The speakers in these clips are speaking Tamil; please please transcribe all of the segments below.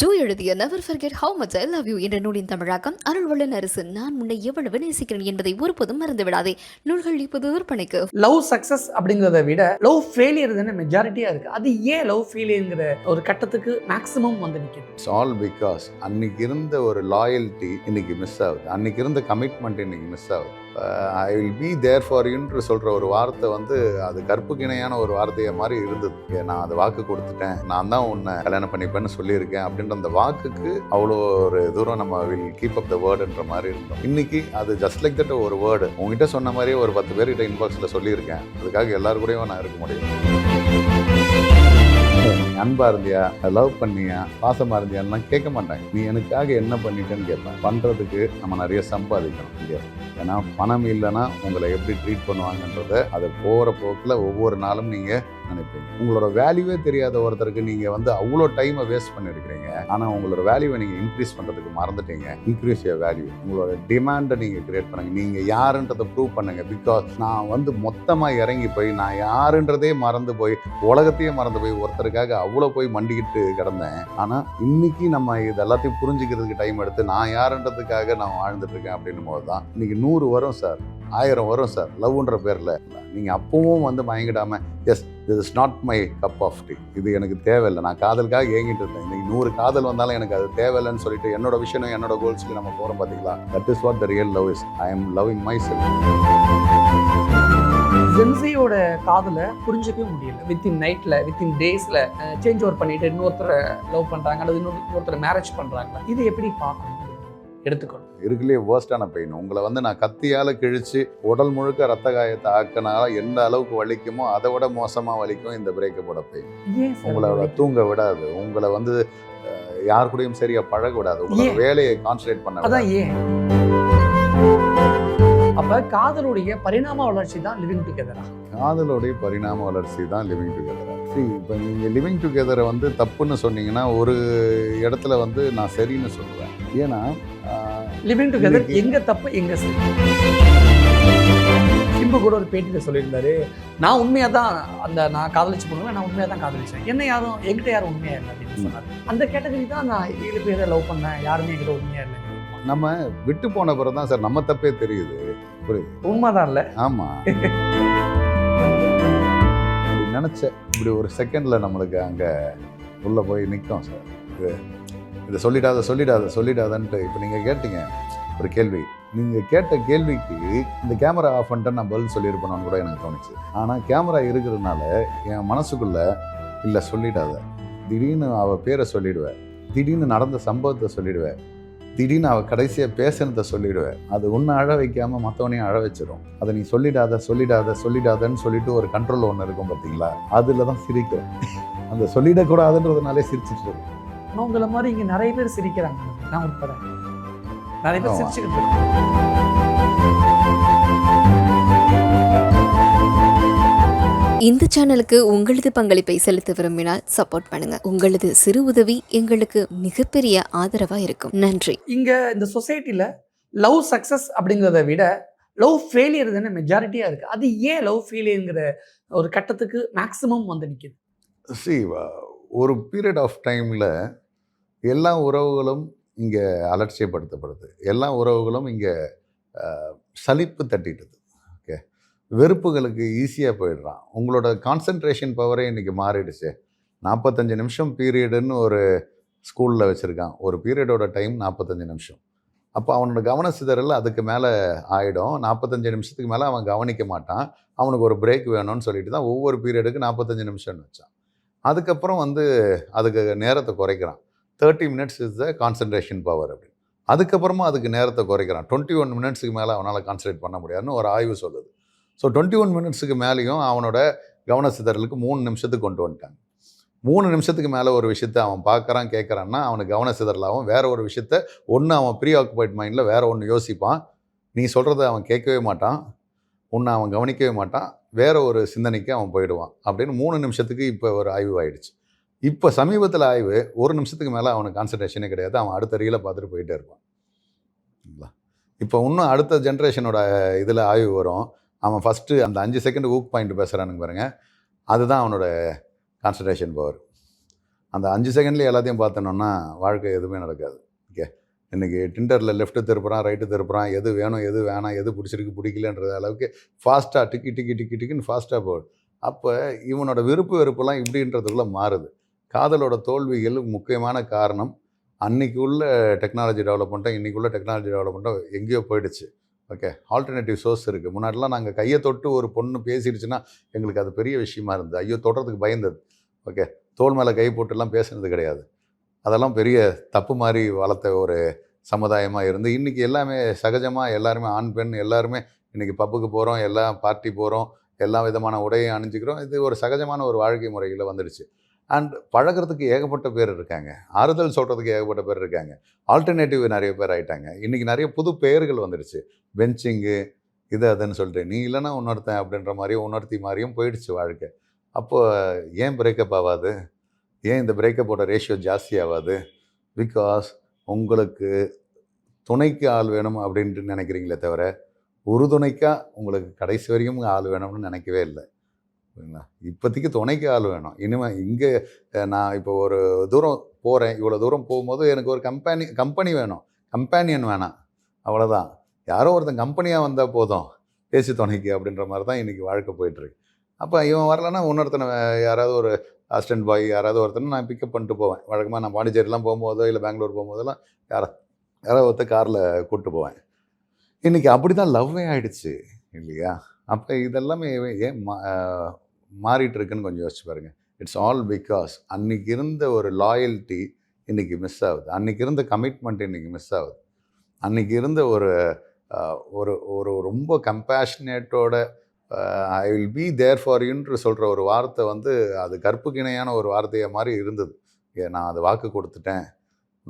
ஜோ எழுதிய never forget how much I love you என்ற நூலின் தமிழாக்கம் அருள்வள்ளல் அரசு. நான் உன்னை எவ்வளவு நேசிக்கிறேன் என்பதை ஒருபோதும் மறந்து விடாதே. நூல்கள் இப்போது விற்பனைக்கு. லவ் சக்சஸ் அப்படிங்கிறத விட லவ் ஃபெயிலியர் தானே மெஜாரிட்டியா இருக்கு. அது ஏன் லவ் ஃபெயிலியர்ங்கிற ஒரு கட்டத்துக்கு மேக்ஸிமம் வந்து நிற்குது? இட்ஸ் ஆல் பிகாஸ் அன்னைக்கு இருந்த ஒரு லாயல்ட்டி இன்னைக்கு மிஸ் ஆகுது. அன்னைக்கு இருந்த கமிட்மெண்ட் இன்னைக்கு மிஸ் ஆகுது. I will be there for யூன்னு சொல்கிற ஒரு வார்த்தை வந்து அது கற்புக்கு இணையான ஒரு வார்த்தையை மாதிரி இருந்தது. நான் அது வாக்கு கொடுத்துட்டேன், நான் தான் உன்னை கல்யாணம் பண்ணிப்பேன்னு சொல்லியிருக்கேன் அப்படின்ற அந்த வாக்குக்கு அவ்வளோ ஒரு தூரம் நம்ம வில் கீப் அப் த வேர்டுன்ற மாதிரி இருந்தோம். இன்னைக்கு அது ஜஸ்ட் லைக் தட் ஒரு வேர்டு. உங்ககிட்ட சொன்ன மாதிரியே ஒரு 10 பேர்கிட்ட இன்பாக்ஸில் சொல்லியிருக்கேன். அதுக்காக எல்லாரு கூடயும் நான் இருக்க முடியும். அன்பா இருந்தியா, லவ் பண்ணியா, பாசமா இருந்தியான்லாம் கேட்க மாட்டாங்க. நீ எனக்காக என்ன பண்ணிட்டேன்னு கேட்பேன். பண்றதுக்கு நம்ம நிறைய சம்பாதிக்கணும் இல்லையா? ஏன்னா பணம் இல்லைன்னா உங்களை எப்படி ட்ரீட் பண்ணுவாங்கன்றத அது போகிற போக்கில் ஒவ்வொரு நாளும் நீங்கள் நினைப்பீங்க. உங்களோட வேல்யூவே தெரியாத ஒருத்தருக்கு நீங்கள் வந்து அவ்வளோ டைமை வேஸ்ட் பண்ணியிருக்கிறீங்க. ஆனால் உங்களோட வேல்யூவை நீங்கள் இன்க்ரீஸ் பண்ணுறதுக்கு மறந்துட்டீங்க. Increase your value. உங்களோட டிமாண்டை நீங்கள் கிரியேட் பண்ணுங்க. நீங்கள் யாருன்றதை ப்ரூவ் பண்ணுங்க. பிகாஸ் நான் வந்து மொத்தமாக இறங்கி போய் நான் யாருன்றதே மறந்து போய் உலகத்தையே மறந்து போய் ஒருத்தருக்காக அவ்வளோ போய் மண்டிக்கிட்டு கிடந்தேன். ஆனால் இன்னைக்கு நம்ம இது எல்லாத்தையும் புரிஞ்சுக்கிறதுக்கு டைம் எடுத்து நான் யாருன்றதுக்காக நான் வாழ்ந்துட்டு இருக்கேன் அப்படின்னும் போது தான் இன்னைக்கு 100 வரும் சார், 1000 வரும் சார் லவ்ன்ற பேரில். நீங்கள் அப்பவும் வந்து மயங்கிடாமல் yes this is not my cup of tea, இது எனக்கு தேவையில்லை, நான் காதலுக்காக ஏங்கிட்டு இருந்தேன், இன்னைக்கு 100 காதல் வந்தாலும் எனக்கு அது தேவையில்லைன்னு சொல்லிட்டு என்னோட விஷயம் என்னோட கோல்ஸ்க்கு நம்ம போகிறோம். பார்த்தீங்களா? That is what the real love is. I am loving myself. ஜென்சியோட காதலை புரிஞ்சிக்கவே முடியல. வித்தின் நைட்ல வித்தின் டேஸ்ல சேஞ்ச் ஓவர் பண்ணிட்டு இன்னொருத்தரை லவ் பண்றாங்க அல்லது இன்னொருத்தரை மேரேஜ் பண்றாங்க. இது எப்படி பார்க்கணும், எடுத்துக்கணும்? இருக்குலேயே வேர்ஸ்டான பெயின். உங்களை வந்து நான் கத்தியால் கிழிச்சு உடல் முழுக்க ரத்த காயத்தை ஆக்கினால எந்த அளவுக்கு வலிக்குமோ அதை விட மோசமாக வலிக்கும் இந்த பிரேக்கப்போட பெயின். உங்களை தூங்க விடாது, உங்களை வந்து யார் கூடயும் சரியா பழக விடாது, உங்களோட வேலையை கான்சன்ட்ரேட் பண்ண. அதான் ஏன்? அப்ப காதலுடைய பரிணாம வளர்ச்சி தான் லிவிங் டுகெதரா? காதலுடைய பரிணாம வளர்ச்சி தான் லிவிங் டுகெதரா? இப்போ நீங்கள் லிவிங் டுகெதரை வந்து தப்புன்னு சொன்னீங்கன்னா ஒரு இடத்துல வந்து நான் சரின்னு சொல்லுவேன். ஏன்னா லிவிங் டுகெதர் எங்க தப்பு எங்க சரி? சிம்பு கூட ஒரு பேட்டியில சொல்லியிருந்தாரு, நான் உண்மையா தான் நான் காதலிச்சு போனேன், நான் உண்மையா தான் காதலிச்சேன், என்ன யாரும் என்கிட்ட யாரும் உண்மையா இல்லை அப்படின்னு சொன்னாரு. அந்த கேட்டகரி தான் நான் 7 பேரை லவ் பண்ணேன், யாருமே என்கிட்ட உண்மையா இல்லை. நம்ம விட்டு போன பிறகு தான் சார் நம்ம தப்பே தெரியுது. புரியுது? உண்மைதான் இல்லை? ஆமா. நினைச்ச இப்படி ஒரு செகண்ட்ல நம்மளுக்கு அங்க உள்ள போய் நிற்கும் சார். இதை சொல்லிடாதன்ட்டு இப்போ நீங்க கேட்டீங்க ஒரு கேள்வி. நீங்க கேட்ட கேள்விக்கு இந்த கேமரா ஆஃப் பண்ணிட்டு நான் பதில் சொல்லியிருப்பேன்னு கூட எனக்கு தோணுச்சு. ஆனா கேமரா இருக்கிறதுனால என் மனசுக்குள்ள இல்லை சொல்லிடாத, திடீர்னு அவ பேரை சொல்லிடுவேன், திடீர்னு நடந்த சம்பவத்தை சொல்லிடுவேன், திடீர்னு அவள் கடைசியாக பேசுனதை சொல்லிடுவேன். அது ஒன்று அழ வைக்காமல் மற்றவனையும் அழ வச்சிடும். அதை நீ சொல்லிடாதன்னு சொல்லிட்டு ஒரு கண்ட்ரோல் ஒன்று இருக்கும் பார்த்தீங்களா? அதில் தான் சிரிக்கிறேன். அந்த சொல்லிடக்கூடாதுன்றதுனாலே சிரிச்சிட்டு இருக்கேன். உங்களை மாதிரி இங்கே நிறைய பேர் சிரிக்கிறாங்க, நான் உட்பட நிறைய பேர் சிரிச்சுக்கிட்டு இருக்கேன். இந்த சேனலுக்கு உங்களது பங்களிப்பை செலுத்த விரும்பினால் சப்போர்ட் பண்ணுங்க. உங்களது சிறு உதவி எங்களுக்கு மிகப்பெரிய ஆதரவா இருக்கும். நன்றி. இங்க இந்த சொசைட்டில லவ் சக்சஸ் அப்படிங்கிறத விட லவ் ஃபெயிலியர் தானே மெஜாரிட்டியா இருக்கு. அது ஏன் லவ் ஃபெயிலியர்ங்கிற ஒரு கட்டத்துக்கு மேக்ஸிமம் வந்து நிற்குது? ஒரு பீரியட் ஆஃப் டைமில் எல்லா உறவுகளும் இங்கே அலட்சியப்படுத்தப்படுது, எல்லா உறவுகளும் இங்கே சலிப்பு தட்டிட்டுது. ஓகே, வெறுப்புகளுக்கு ஈஸியாக போயிடுறான். உங்களோட கான்சன்ட்ரேஷன் பவரே இன்றைக்கி மாறிடுச்சு. 45 நிமிஷம் பீரியடுன்னு ஒரு ஸ்கூலில் வச்சுருக்கான். ஒரு பீரியடோட டைம் 45 நிமிஷம். அப்போ அவனோட கவன சிதறல் அதுக்கு மேலே ஆகிடும். 45 நிமிஷத்துக்கு மேலே அவன் கவனிக்க மாட்டான். அவனுக்கு ஒரு பிரேக் வேணும்னு சொல்லிட்டு தான் ஒவ்வொரு பீரியடுக்கு 45 நிமிஷம்னு வச்சான். அதுக்கப்புறம் வந்து அதுக்கு நேரத்தை குறைக்கிறான். 30 minutes is the concentration power அப்படின்னு. அதுக்கப்புறமா அதுக்கு நேரத்தை குறைக்கிறான். 21 மினிட்ஸுக்கு மேலே அவனால் கான்சன்ட்ரேட் பண்ண முடியாதுன்னு ஒரு ஆய்வு சொல்லுது. ஸோ 21 மினிட்ஸுக்கு மேலேயும் அவனோட கவன சிதறலுக்கு 3 நிமிஷத்துக்கு கொண்டு வந்துட்டாங்க. 3 நிமிஷத்துக்கு மேலே ஒரு விஷயத்தை அவன் பார்க்குறான் கேட்குறான்னா அவனுக்கு கவன சிதறலாகவும் வேற ஒரு விஷயத்த ஒன்று அவன் ப்ரீ ஆக்குபைட் மைண்டில் வேற ஒன்று யோசிப்பான். நீ சொல்கிறத அவன் கேட்கவே மாட்டான், ஒன்று அவன் கவனிக்கவே மாட்டான், வேற ஒரு சிந்தனைக்கு அவன் போயிடுவான் அப்படின்னு 3 நிமிஷத்துக்கு இப்போ ஒரு ஆய்வு ஆயிடுச்சு. இப்போ சமீபத்தில் ஆய்வு 1 நிமிஷத்துக்கு மேலே அவனுக்கு கான்சன்ட்ரேஷனே கிடையாது, அவன் அடுத்த ரீலை பார்த்துட்டு போயிட்டே இருப்பான். இப்போ இன்னும் அடுத்த ஜென்ரேஷனோட இதில் ஆய்வு வரும். அவன் ஃபஸ்ட்டு அந்த 5 செகண்ட் ஊக் பாயிண்ட் பேசுகிறானுங்க பாருங்க, அதுதான் அவனோட கான்சன்ட்ரேஷன் பவர். அந்த 5 செகண்ட்லேயே எல்லாத்தையும் பார்த்தோன்னா வாழ்க்கை எதுவுமே நடக்காது. ஓகே. இன்றைக்கி டிண்டரில் லெஃப்ட்டு திருப்புறான், ரைட்டு திருப்புறான், எது வேணும் எது வேணாம், எது பிடிச்சிருக்கு பிடிக்கலன்ற அளவுக்கு ஃபாஸ்ட்டாக டிக்கி டிக்கி டிக்கி டிக்கின்னு ஃபாஸ்ட்டாக போகுது. அப்போ இவனோட விருப்பு வெறுப்புலாம் இப்படின்றதுக்குள்ளே மாறுது. காதலோட தோல்விகள் முக்கியமான காரணம் அன்னைக்கு உள்ள டெக்னாலஜி டெவலப்மெண்ட்டும் இன்றைக்கி உள்ள டெக்னாலஜி டெவலப்மெண்ட்டும் எங்கேயோ போயிடுச்சு. ஓகே. ஆல்டர்னேட்டிவ் சோர்ஸ் இருக்குது. முன்னாடிலாம் நாங்கள் கையை தொட்டு ஒரு பொண்ணு பேசிடுச்சுன்னா எங்களுக்கு அது பெரிய விஷயமா இருந்தது. ஐயோ தொடுறதுக்கு பயந்தது. ஓகே. தோள் மேலே கை போட்டுலாம் பேசுனது கிடையாது. அதெல்லாம் பெரிய தப்பு மாதிரி வளர்த்த ஒரு சமுதாயமாக இருந்து இன்றைக்கி எல்லாமே சகஜமாக எல்லாருமே ஆண் பெண் எல்லாருமே இன்றைக்கி பப்புக்கு போகிறோம், எல்லாம் பார்ட்டி போகிறோம், எல்லா விதமான உடையும் அணிஞ்சிக்கிறோம். இது ஒரு சகஜமான ஒரு வாழ்க்கை முறையில் வந்துடுச்சு. அண்ட் பழகிறதுக்கு ஏகப்பட்ட பேர் இருக்காங்க, ஆறுதல் சொல்கிறதுக்கு ஏகப்பட்ட பேர் இருக்காங்க, ஆல்டர்னேட்டிவ் நிறைய பேர் ஆகிட்டாங்க. இன்றைக்கி நிறைய புது பெயர்கள் வந்துடுச்சு, பெஞ்சிங்கு இது அதுன்னு சொல்லிட்டு. நீ இல்லைன்னா இன்னொருத்தன் அப்படின்ற மாதிரியும் இன்னொருத்தி மாதிரியும் போயிடுச்சு வாழ்க்கை. அப்போது ஏன் பிரேக்கப் ஆகாது? ஏன் இந்த பிரேக்கப்போட ரேஷியோ ஜாஸ்தி ஆகாது? பிகாஸ் உங்களுக்கு துணைக்கு ஆள் வேணும் அப்படின்ட்டு நினைக்கிறீங்களே தவிர உறுதுணைக்காக உங்களுக்கு கடைசி வரையும் ஆள் வேணும்னு நினைக்கவே இல்லை. சரிங்களா? இப்போதைக்கு துணைக்கு ஆள் வேணும். இனிமேல் இங்கே நான் இப்போ ஒரு தூரம் போகிறேன், இவ்வளோ தூரம் போகும்போது எனக்கு ஒரு கம்பெனி வேணும், கம்பேனியன் வேணாம். அவ்வளோதான். யாரோ ஒருத்தன் கம்பெனியாக வந்தால் போதும் பேசி துணைக்கு அப்படின்ற மாதிரி தான் இன்றைக்கி வாழ்க்கை போயிட்டுருக்கு. அப்போ இவன் வரலன்னா இன்னொருத்தனை யாராவது ஒரு அசிஸ்டன்ட் பாய் யாராவது ஒருத்தனை நான் பிக்கப் பண்ணிட்டு போவேன். வழக்கமாக நான் பாண்டிச்சேரிலாம் போகும்போதோ இல்லை பெங்களூர் போகும்போதெல்லாம் யாராவது ஒருத்தர் காரில் கூப்பிட்டு போவேன். இன்றைக்கி அப்படி தான் லவ்வே ஆகிடுச்சு இல்லையா? அப்போ இதெல்லாமே ஏன் மாறிட்டு இருக்குன்னு கொஞ்சம் யோசிச்சு பாருங்கள். இட்ஸ் ஆல் பிகாஸ் அன்றைக்கி இருந்த ஒரு லாயல்ட்டி இன்றைக்கி மிஸ் ஆகுது. அன்றைக்கி இருந்த கமிட்மெண்ட் இன்றைக்கி மிஸ் ஆகுது. அன்றைக்கி இருந்த ஒரு ஒரு ஒரு ரொம்ப கம்பேஷனேட்டோட I will be there for யூன்னு சொல்கிற ஒரு வார்த்தை வந்து அது கற்புக்கு இணையான ஒரு வார்த்தையை மாதிரி இருந்தது. நான் அது வாக்கு கொடுத்துட்டேன்,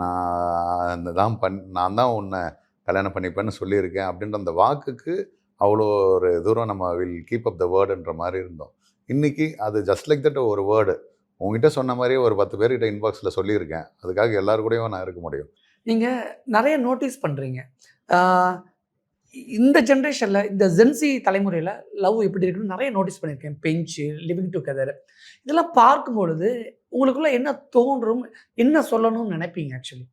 நான் தான் உன்னை கல்யாணம் பண்ணிப்பேன்னு சொல்லியிருக்கேன் அப்படின்ற அந்த வாக்குக்கு அவ்வளோ ஒரு தூரம் நம்ம வில் கீப் அப் த வேர்டுன்ற மாதிரி இருந்தோம். இன்றைக்கி அது ஜஸ்ட் லைக் தட் ஒரு வேர்டு உங்ககிட்ட சொன்ன மாதிரியே ஒரு 10 பேர்கிட்ட இன்பாக்ஸில் சொல்லியிருக்கேன். அதுக்காக எல்லாரு கூடயும் நான் இருக்க முடியும். நீங்கள் நிறைய நோட்டீஸ் பண்ணுறீங்க. இந்த ஜென்ரேஷனில் இந்த ஜென்சி தலைமுறையில் லவ் எப்படி இருக்குன்னு நிறைய நோட்டீஸ் பண்ணியிருக்கேன். பெஞ்சு, லிவிங் டுகெதர் இதெல்லாம் பார்க்கும் பொழுது உங்களுக்குள்ள என்ன தோன்றும், என்ன சொல்லணும்னு நினைப்பீங்க? ஆக்சுவலி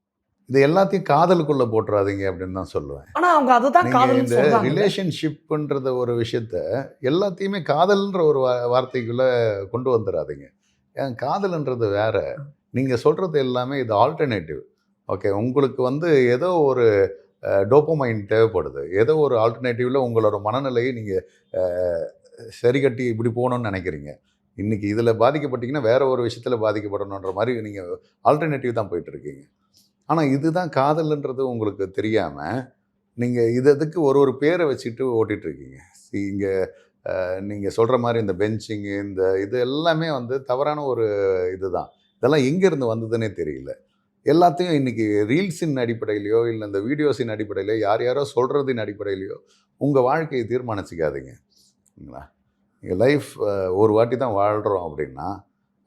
இது எல்லாத்தையும் காதலுக்குள்ளே போட்டுறாதீங்க அப்படின்னு தான் சொல்லுவேன். ஆனால் அவங்க அதுதான் காதல். இந்த ரிலேஷன்ஷிப்ன்ற ஒரு விஷயத்த எல்லாத்தையுமே காதல்ன்ற ஒரு வார்த்தைக்குள்ளே கொண்டு வந்துடாதீங்க. ஏன் காதல்ன்றது வேற, நீங்கள் சொல்கிறது எல்லாமே இது ஆல்டர்னேட்டிவ். ஓகே. உங்களுக்கு வந்து ஏதோ ஒரு டோப்பமைன் தேவைப்படுது, ஏதோ ஒரு ஆல்டர்னேட்டிவில் உங்களோட மனநிலையை நீங்கள் சரி கட்டி இப்படி போகணுன்னு நினைக்கிறீங்க. இன்றைக்கி இதில் பாதிக்கப்பட்டீங்கன்னா வேறு ஒரு விஷயத்தில் பாதிக்கப்படணுன்ற மாதிரி நீங்கள் ஆல்டர்னேட்டிவ் தான் போயிட்டுருக்கீங்க. ஆனால் இதுதான் காதல்ன்றது உங்களுக்கு தெரியாமல் நீங்கள் இதுக்கு ஒரு பேரை வச்சுட்டு ஓட்டிகிட்ருக்கீங்க. இங்கே நீங்கள் சொல்கிற மாதிரி இந்த பெஞ்சிங்கு இது எல்லாமே வந்து தவறான ஒரு இதுதான். இதெல்லாம் எங்கேருந்து வந்ததுன்னே தெரியல. எல்லாத்தையும் இன்றைக்கி ரீல்ஸின் அடிப்படையிலையோ இல்லை இந்த வீடியோஸின் அடிப்படையிலையோ யாரோ சொல்கிறதின் அடிப்படையிலையோ உங்கள் வாழ்க்கையை தீர்மானிச்சிக்காதீங்க. சரிங்களா? நீங்கள் லைஃப் ஒரு வாட்டி தான் வாழ்கிறோம் அப்படின்னா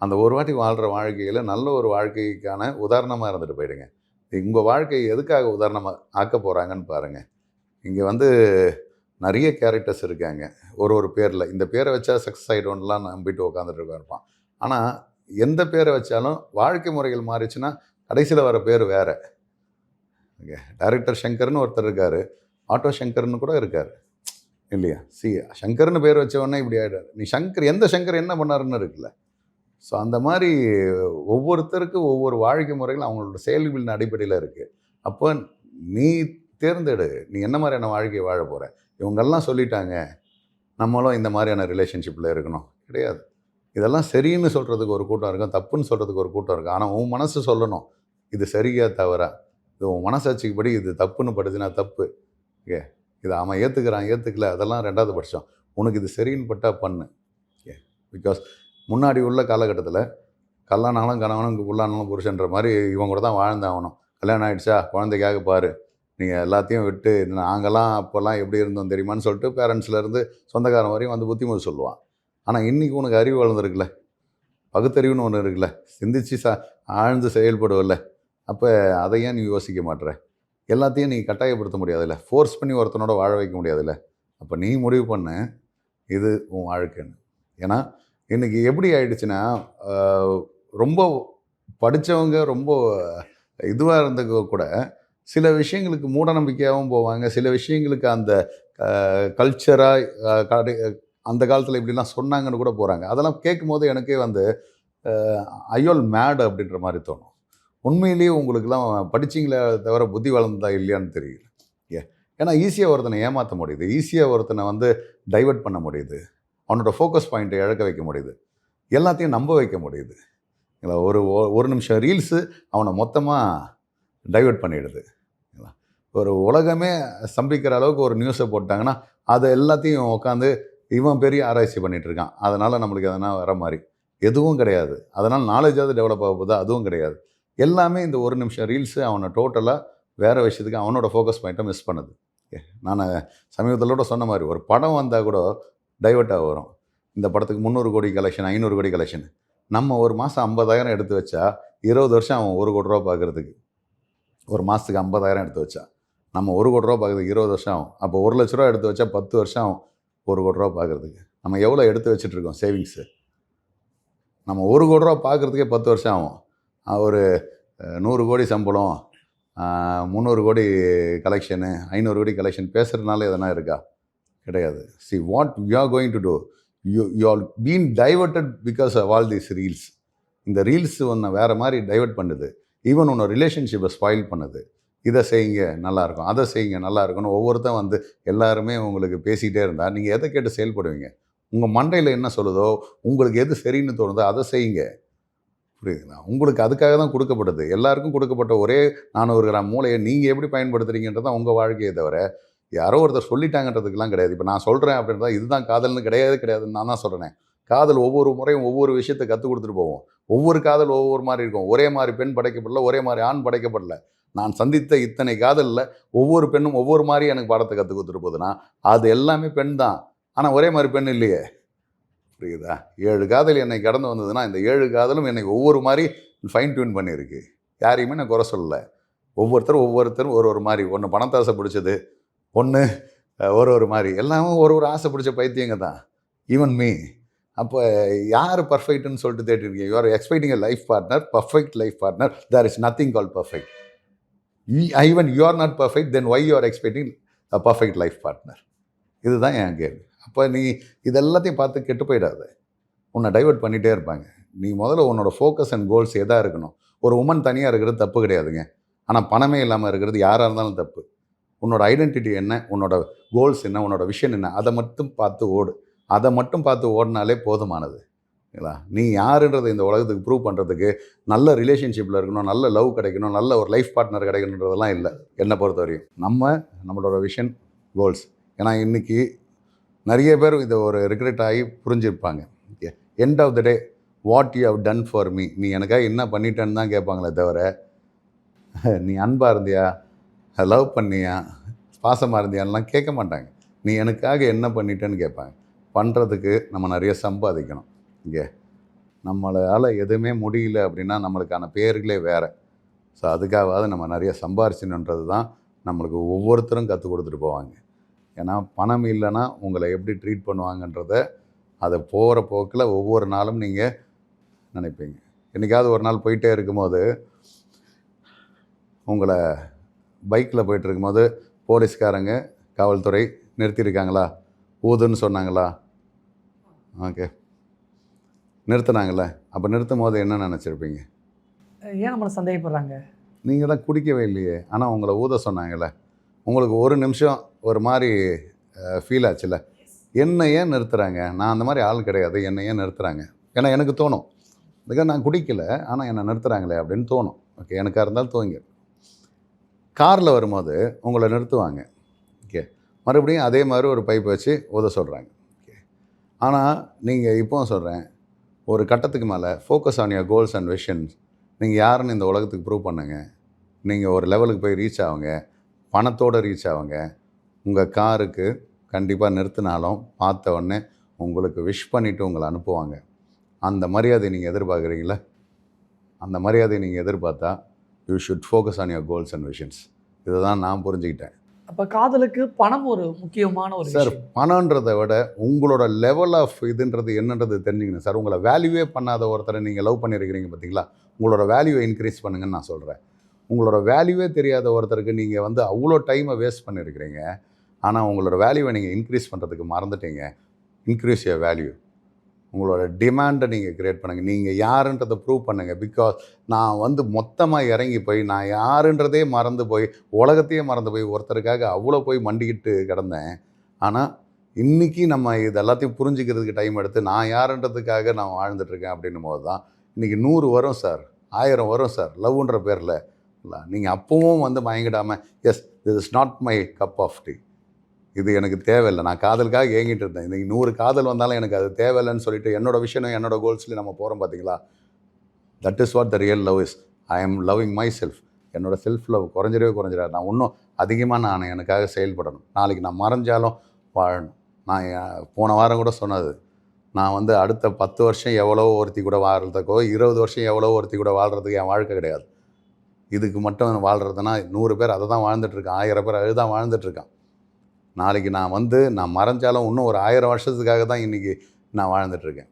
அந்த ஒரு வாட்டி வாழ்கிற வாழ்க்கையில் நல்ல ஒரு வாழ்க்கைக்கான உதாரணமாக இருந்துட்டு போயிடுங்க. உங்கள் வாழ்க்கையை எதுக்காக உதாரணமாக ஆக்க போகிறாங்கன்னு பாருங்கள். இங்கே வந்து நிறைய கேரக்டர்ஸ் இருக்காங்க. ஒரு பேரில் இந்த பேரை வச்சா சக்ஸஸ் ஆகிடும்லாம் நம்பிட்டு உட்காந்துட்டு இருப்பான். ஆனால் எந்த பேரை வச்சாலும் வாழ்க்கை முறைகள் மாறிச்சுன்னா கடைசியில் வர பேர் வேறு. ஓகே. டைரக்டர் சங்கர்னு ஒருத்தர் இருக்கார், ஆட்டோ சங்கர்னு கூட இருக்கார் இல்லையா? சங்கர்னு பேர் வச்சவொடனே இப்படி ஆகிடார். நீ சங்கர் எந்த சங்கர் என்ன பண்ணாருன்னு இருக்குல்ல. ஸோ அந்த மாதிரி ஒவ்வொருத்தருக்கும் ஒவ்வொரு வாழ்க்கை முறைகள் அவங்களோட செயல்களின் அடிப்படையில் இருக்குது. அப்போ நீ தேர்ந்தெடு, நீ என்ன மாதிரியான வாழ்க்கையை வாழ போகிற. இவங்கெல்லாம் சொல்லிட்டாங்க நம்மளும் இந்த மாதிரியான ரிலேஷன்ஷிப்பில் இருக்கணும் கிடையாது. இதெல்லாம் சரின்னு சொல்கிறதுக்கு ஒரு கூட்டம் இருக்கும், தப்புன்னு சொல்கிறதுக்கு ஒரு கூட்டம் இருக்கும். ஆனால் உன் மனசு சொல்லணும் இது சரியா தவறா. இது உன் மனசாட்சிக்குப்படி இது தப்புன்னு படுதுன்னா தப்பு. ஓகே. இதை அவன் ஏற்றுக்கல அதெல்லாம் 2வது பட்சம். உனக்கு இது சரின்னு பட்டால் பண்ணு. ஓகே. பிகாஸ் முன்னாடி உள்ள காலகட்டத்தில் கல்லானாலும் கணவனும் உள்ளானாலும் புருஷன்ற மாதிரி இவங்க கூட தான் வாழ்ந்தாகணும். கல்யாணம் ஆகிடுச்சா குழந்தைக்காக பாரு, நீங்கள் எல்லாத்தையும் விட்டு நாங்கள்லாம் அப்போல்லாம் எப்படி இருந்தோம் தெரியுமான்னு சொல்லிட்டு பேரண்ட்ஸ்லேருந்து சொந்தக்காரன் வரையும் வந்து புத்திமதி சொல்லுவான். ஆனால் இன்றைக்கி உனக்கு அறிவு வளர்ந்துருக்குல்ல, பகுத்தறிவுன்னு ஒன்று இருக்குல்ல, சிந்திச்சு ஆழ்ந்து செயல்படுவல்ல. அப்போ அதை ஏன் நீ யோசிக்க மாட்டுற? எல்லாத்தையும் நீ கட்டாயப்படுத்த முடியாதுல்ல, ஃபோர்ஸ் பண்ணி ஒருத்தனோட வாழ வைக்க முடியாதுல்ல. அப்போ நீ முடிவு பண்ணு இது உன் வாழ்க்கைன்னு. ஏன்னா இன்றைக்கி எப்படி ஆயிடுச்சுன்னா ரொம்ப படித்தவங்க ரொம்ப இதுவாக இருந்தவங்க கூட சில விஷயங்களுக்கு மூட நம்பிக்கையாகவும் போவாங்க. சில விஷயங்களுக்கு அந்த கல்ச்சராக அந்த காலத்தில் இப்படிலாம் சொன்னாங்கன்னு கூட போகிறாங்க. அதெல்லாம் கேட்கும்போது எனக்கே வந்து ஐயோல் மேட் அப்படின்ற மாதிரி தோணும். உண்மையிலேயே உங்களுக்கெல்லாம் படிச்சீங்களே தவிர புத்தி வளர்ந்ததா இல்லையான்னு தெரியல. ஏ ஏன்னா ஈஸியாக ஒருத்தனை ஏமாற்ற முடியுது. ஈஸியாக ஒருத்தனை வந்து டைவர்ட் பண்ண முடியுது. அவனோட ஃபோக்கஸ் பாயிண்ட்டை இழக்க வைக்க முடியுது. எல்லாத்தையும் நம்ப வைக்க முடியுது. இல்ல ஒரு நிமிஷம் ரீல்ஸு அவனை மொத்தமாக டைவர்ட் பண்ணிடுது. ஒரு உலகமே ஸ்தம்பிக்கிற அளவுக்கு ஒரு நியூஸை போட்டாங்கன்னா, அதை எல்லாத்தையும் உட்காந்து இவன் பெரிய ஆராய்ச்சி பண்ணிட்டு இருக்கான். அதனால் நம்மளுக்கு எதனா வர மாதிரி எதுவும் கிடையாது. அதனால் நாலேஜாவது டெவலப் ஆக போகுதா? அதுவும் கிடையாது. எல்லாமே இந்த ஒரு நிமிஷம் ரீல்ஸு அவனை டோட்டலாக வேறு விஷயத்துக்கு அவனோட ஃபோக்கஸ் பாயிண்ட்டை மிஸ் பண்ணுது. நான் சமீபத்தில் கூட சொன்ன மாதிரி ஒரு படம் வந்தால் கூட டைவர்ட்டாக வரும். இந்த படத்துக்கு 300 கோடி கலெக்ஷன், 500 கோடி கலெக்ஷன். நம்ம ஒரு மாதம் 50,000 எடுத்து வச்சா 20 வருஷம் அவன் 1 கோடி ரூபா பார்க்குறதுக்கு. ஒரு மாதத்துக்கு 50,000 எடுத்து வச்சா நம்ம 1 கோடி ரூபா பார்க்குறதுக்கு 20 வருஷம் ஆகும். அப்போ 1 லட்ச ரூபா எடுத்து வச்சா 10 வருஷம் ஆகும் 1 கோடி ரூபா பார்க்குறதுக்கு. நம்ம எவ்வளோ எடுத்து வச்சுட்ருக்கோம் சேவிங்ஸு? நம்ம 1 கோடி ரூபா பார்க்குறதுக்கே 10 வருஷம் ஆகும். ஒரு 100 கோடி சம்பளம், 300 கோடி கலெக்ஷனு, 500 கோடி கலெக்ஷன் பேசுகிறதுனால எதனா இருக்கா? கிடையாது. See what we are going to do, you are being diverted because of all these reels. இந்த ரீல்ஸ் ஒன்று வேறு மாதிரி டைவர்ட் பண்ணுது. ஈவன் உன்னோட ரிலேஷன்ஷிப்பை ஸ்பாயில் பண்ணுது. இதை செய்யுங்க நல்லாயிருக்கும், அதை செய்யுங்க நல்லாயிருக்கும்னு ஒவ்வொருத்தன் வந்து எல்லாருமே உங்களுக்கு பேசிகிட்டே இருந்தால் நீங்கள் எதை கேட்டு செயல்படுவீங்க? உங்கள் மண்டையில் என்ன சொல்லுதோ, உங்களுக்கு எது சரின்னு தோணுதோ அதை செய்யுங்க. புரியுதுங்களா? உங்களுக்கு அதுக்காக தான் கொடுக்கப்படுது. எல்லாருக்கும் கொடுக்கப்பட்ட ஒரே 400 கிராம் மூளையை நீங்கள் எப்படி பயன்படுத்துறீங்கன்றது தான் உங்கள் வாழ்க்கையை தவிர யாரோ ஒருத்தர் சொல்லிட்டாங்கன்றதுக்கெல்லாம் கிடையாது. இப்போ நான் சொல்கிறேன் அப்படின்றத இதுதான் காதல்னு கிடையாதுன்னு நான் தான் சொல்கிறேன். காதல் ஒவ்வொரு முறையும் ஒவ்வொரு விஷயத்தை கற்றுக் கொடுத்துட்டு போவோம். ஒவ்வொரு காதல் ஒவ்வொரு மாதிரி இருக்கும். ஒரே மாதிரி பெண் படைக்கப்படல, ஒரே மாதிரி ஆண் படைக்கப்படல. நான் சந்தித்த இத்தனை காதலில் ஒவ்வொரு பெண்ணும் ஒவ்வொரு மாதிரி எனக்கு பாடத்தை கற்றுக் கொடுத்துட்டு போகுதுன்னா அது எல்லாமே பெண் தான். ஆனால் ஒரே மாதிரி பெண் இல்லையே. புரியுதா? 7 காதல் என்னை கடந்து வந்ததுன்னா இந்த 7 காதலும் என்னை ஒவ்வொரு மாதிரி ஃபைன் டியூன் பண்ணியிருக்கு. யாரையுமே நான் குறை சொல்லலை. ஒவ்வொருத்தரும் ஒரு மாதிரி. ஒன்று பணத்தாசை பிடிச்சது, ஒன்று ஒரு மாதிரி. எல்லாமே ஒரு ஆசை பிடிச்ச பைத்தியங்க தான். Even me. அப்போ யார் பர்ஃபெக்ட்னு சொல்லிட்டு தேடிருக்கீங்க? You are expecting a life partner, perfect life partner. There is nothing call perfect. Even you are not perfect, then why you are expecting a perfect life partner? இதுதான் என் கேள்வி. அப்போ நீ இதெல்லாத்தையும் பார்த்து கெட்டு போயிடாத. உன்னை டைவர்ட் பண்ணிகிட்டே இருப்பாங்க. நீ முதல்ல உன்னோட ஃபோக்கஸ் அண்ட் கோல்ஸ் எதாக இருக்கணும்? ஒரு உமன் தனியாக இருக்கிறது தப்பு கிடையாதுங்க. ஆனால் பணமே இல்லாமல் இருக்கிறது யாராக இருந்தாலும் தப்பு. உன்னோட ஐடென்டிட்டி என்ன, உன்னோட கோல்ஸ் என்ன, உன்னோட விஷன் என்ன, அதை மட்டும் பார்த்து ஓடு. அதை மட்டும் பார்த்து ஓடினாலே போதுமானது. இல்லைங்களா? நீ யாருன்றதை இந்த உலகத்துக்கு ப்ரூவ் பண்ணுறதுக்கு நல்ல ரிலேஷன்ஷிப்பில் இருக்கணும், நல்ல லவ் கிடைக்கணும், நல்ல ஒரு லைஃப் பார்ட்னர் கிடைக்கணுன்றதெல்லாம் இல்லை என்னை பொறுத்த வரையும். நம்மளோட விஷன், கோல்ஸ். ஏன்னா இன்றைக்கி நிறைய பேர் இதை ஒரு ரிக்ரெட் ஆகி புரிஞ்சிருப்பாங்க. Okay, end of the day what you have done for me, நீ எனக்காக என்ன பண்ணிட்டேன்னு தான் கேட்பாங்களே தவிர நீ அன்பாக இருந்தியா, லவ் பண்ணியா, பாசமாக இருந்தியான்லாம் கேட்க மாட்டாங்க. நீ எனக்காக என்ன பண்ணிட்டேன்னு கேட்பாங்க. பண்ணுறதுக்கு நம்ம நிறைய சம்பாதிக்கணும். இங்கே நம்மளால் எதுவுமே முடியல அப்படின்னா நம்மளுக்கான பேர்களே வேறு. ஸோ அதுக்காகவாது நம்ம நிறைய சம்பாரிச்சினுன்றது தான் நம்மளுக்கு ஒவ்வொருத்தரும் கற்றுக் கொடுத்துட்டு போவாங்க. ஏன்னா பணம் இல்லைன்னா உங்களை எப்படி ட்ரீட் பண்ணுவாங்கன்றத அதை போகிற போக்கில் ஒவ்வொரு நாளும் நீங்கள் நினைப்பீங்க. என்றைக்காவது ஒரு நாள் போயிட்டே இருக்கும்போது உங்களை பைக்கில் போயிட்டு இருக்கும்போது போலீஸ்காரங்க, காவல்துறை நிறுத்தியிருக்காங்களா, ஊதுன்னு சொன்னாங்களா? ஓகே, நிறுத்தினாங்களே. அப்போ நிறுத்தும் போது என்ன நினச்சிருப்பீங்க? ஏன் நம்மளை சந்தேகப்படுறாங்க? நீங்கள் தான் குடிக்கவே இல்லையே, ஆனால் உங்களை ஊத சொன்னாங்களே. உங்களுக்கு ஒரு நிமிஷம் ஒரு மாதிரி ஃபீல் ஆச்சுல்ல, என்னை ஏன் நிறுத்துகிறாங்க, நான் அந்த மாதிரி ஆள் கிடையாது, என்னை ஏன் நிறுத்துகிறாங்க? ஏன்னா எனக்கு தோணும், இதுக்காக நான் குடிக்கலை ஆனால் என்னை நிறுத்துகிறாங்களே அப்படின்னு தோணும். ஓகே, எனக்காக இருந்தாலும் தோங்க. காரில் வரும்போது உங்களை நிறுத்துவாங்க. ஓகே, மறுபடியும் அதே மாதிரி ஒரு பைப் வச்சு ஊத சொல்கிறாங்க. ஓகே, ஆனால் நீங்கள் இப்போவும் சொல்கிறேன், ஒரு கட்டத்துக்கு மேலே focus on your goals and visions. நீங்கள் யாருன்னு இந்த உலகத்துக்கு ப்ரூவ் பண்ணுங்க. நீங்கள் ஒரு லெவலுக்கு போய் ரீச் ஆகுங்க, பணத்தோடு ரீச் ஆகுங்க. உங்கள் காருக்கு கண்டிப்பாக நிறுத்தினாலும் பார்த்த உடனே உங்களுக்கு விஷ் பண்ணிவிட்டு உங்களை அனுப்புவாங்க. அந்த மரியாதை நீங்கள் எதிர்பார்க்குறீங்களா? அந்த மரியாதையை நீங்கள் எதிர்பார்த்தா you should focus on your goals and visions. இதை தான் நான் புரிஞ்சுக்கிட்டேன். அப்போ காதலுக்கு பணம் ஒரு முக்கியமான ஒரு சார். விஷயம். பணன்றதை விட உங்களோட லெவல் ஆஃப் இதுன்றது என்னன்றது தெரிஞ்சுக்கணும் சார். உங்களை வேல்யூவே பண்ணாத ஒருத்தரை நீங்கள் லவ் பண்ணியிருக்கிறீங்க பார்த்தீங்களா, உங்களோட வேல்யூவை இன்க்ரீஸ் பண்ணுங்கன்னு நான் சொல்கிறேன். உங்களோட வேல்யூவே தெரியாத ஒருத்தருக்கு நீங்கள் வந்து அவ்வளோ டைமை வேஸ்ட் பண்ணியிருக்கிறீங்க. ஆனால் உங்களோட வேல்யூவை நீங்கள் இன்க்ரீஸ் பண்ணுறதுக்கு மறந்துட்டீங்க. Increase your value. உங்களோட டிமாண்டை நீங்கள் க்ரியேட் பண்ணுங்கள். நீங்கள் யாருன்றதை ப்ரூவ் பண்ணுங்கள். பிகாஸ் நான் வந்து மொத்தமாக இறங்கி போய் நான் யாருன்றதே மறந்து போய் உலகத்தையே மறந்து போய் ஒருத்தருக்காக அவ்வளோ போய் மண்டிக்கிட்டு கிடந்தேன். ஆனால் இன்றைக்கி நம்ம இது எல்லாத்தையும் புரிஞ்சுக்கிறதுக்கு டைம் எடுத்து நான் யாருன்றதுக்காக நான் வாழ்ந்துட்டுருக்கேன் அப்படின்னும் போது தான் இன்றைக்கி 100 வரும் சார், 1000 வரும் சார் லவ்ன்ற பேரில். இல்லை, நீங்கள் அப்பவும் வந்து மயங்கிடாமல் yes this is not my cup of tea, இது எனக்கு தேவையில்லை, நான் காதலுக்காக ஏங்கிட்டு இருந்தேன், இன்றைக்கி 100 காதல் வந்தாலும் எனக்கு அது தேவையில்லைன்னு சொல்லிட்டு என்னோடய விஷயம் என்னோடய கோல்ஸ்லேயும் நம்ம போகிறோம் பார்த்தீங்களா. That is what the real love is. I am loving my self. என்னோடய செல்ஃப் லவ் குறைஞ்சிடாது. நான் இன்னும் அதிகமாக நான் எனக்காக செயல்படணும். நாளைக்கு நான் மறைஞ்சாலும் வாழணும். நான் போன வாரம் கூட சொன்னது, நான் வந்து அடுத்த 10 வருஷம் எவ்வளோ ஒருத்தி கூட வாழ்கிறதுக்கோ 20 வருஷம் எவ்வளோ ஒருத்தி கூட வாழ்கிறதுக்கு என் வாழ்க்கை கிடையாது. இதுக்கு மட்டும் வாழ்கிறதுனா 100 பேர் அதை தான் வாழ்ந்துட்டுருக்கான், 1000 பேர் அது தான் வாழ்ந்துட்டுருக்கான். நாளைக்கு நான் மறைஞ்சாலும் இன்னும் ஒரு 1000 வருஷத்துக்காக தான் இன்றைக்கி நான் வாழ்ந்துட்டுருக்கேன்.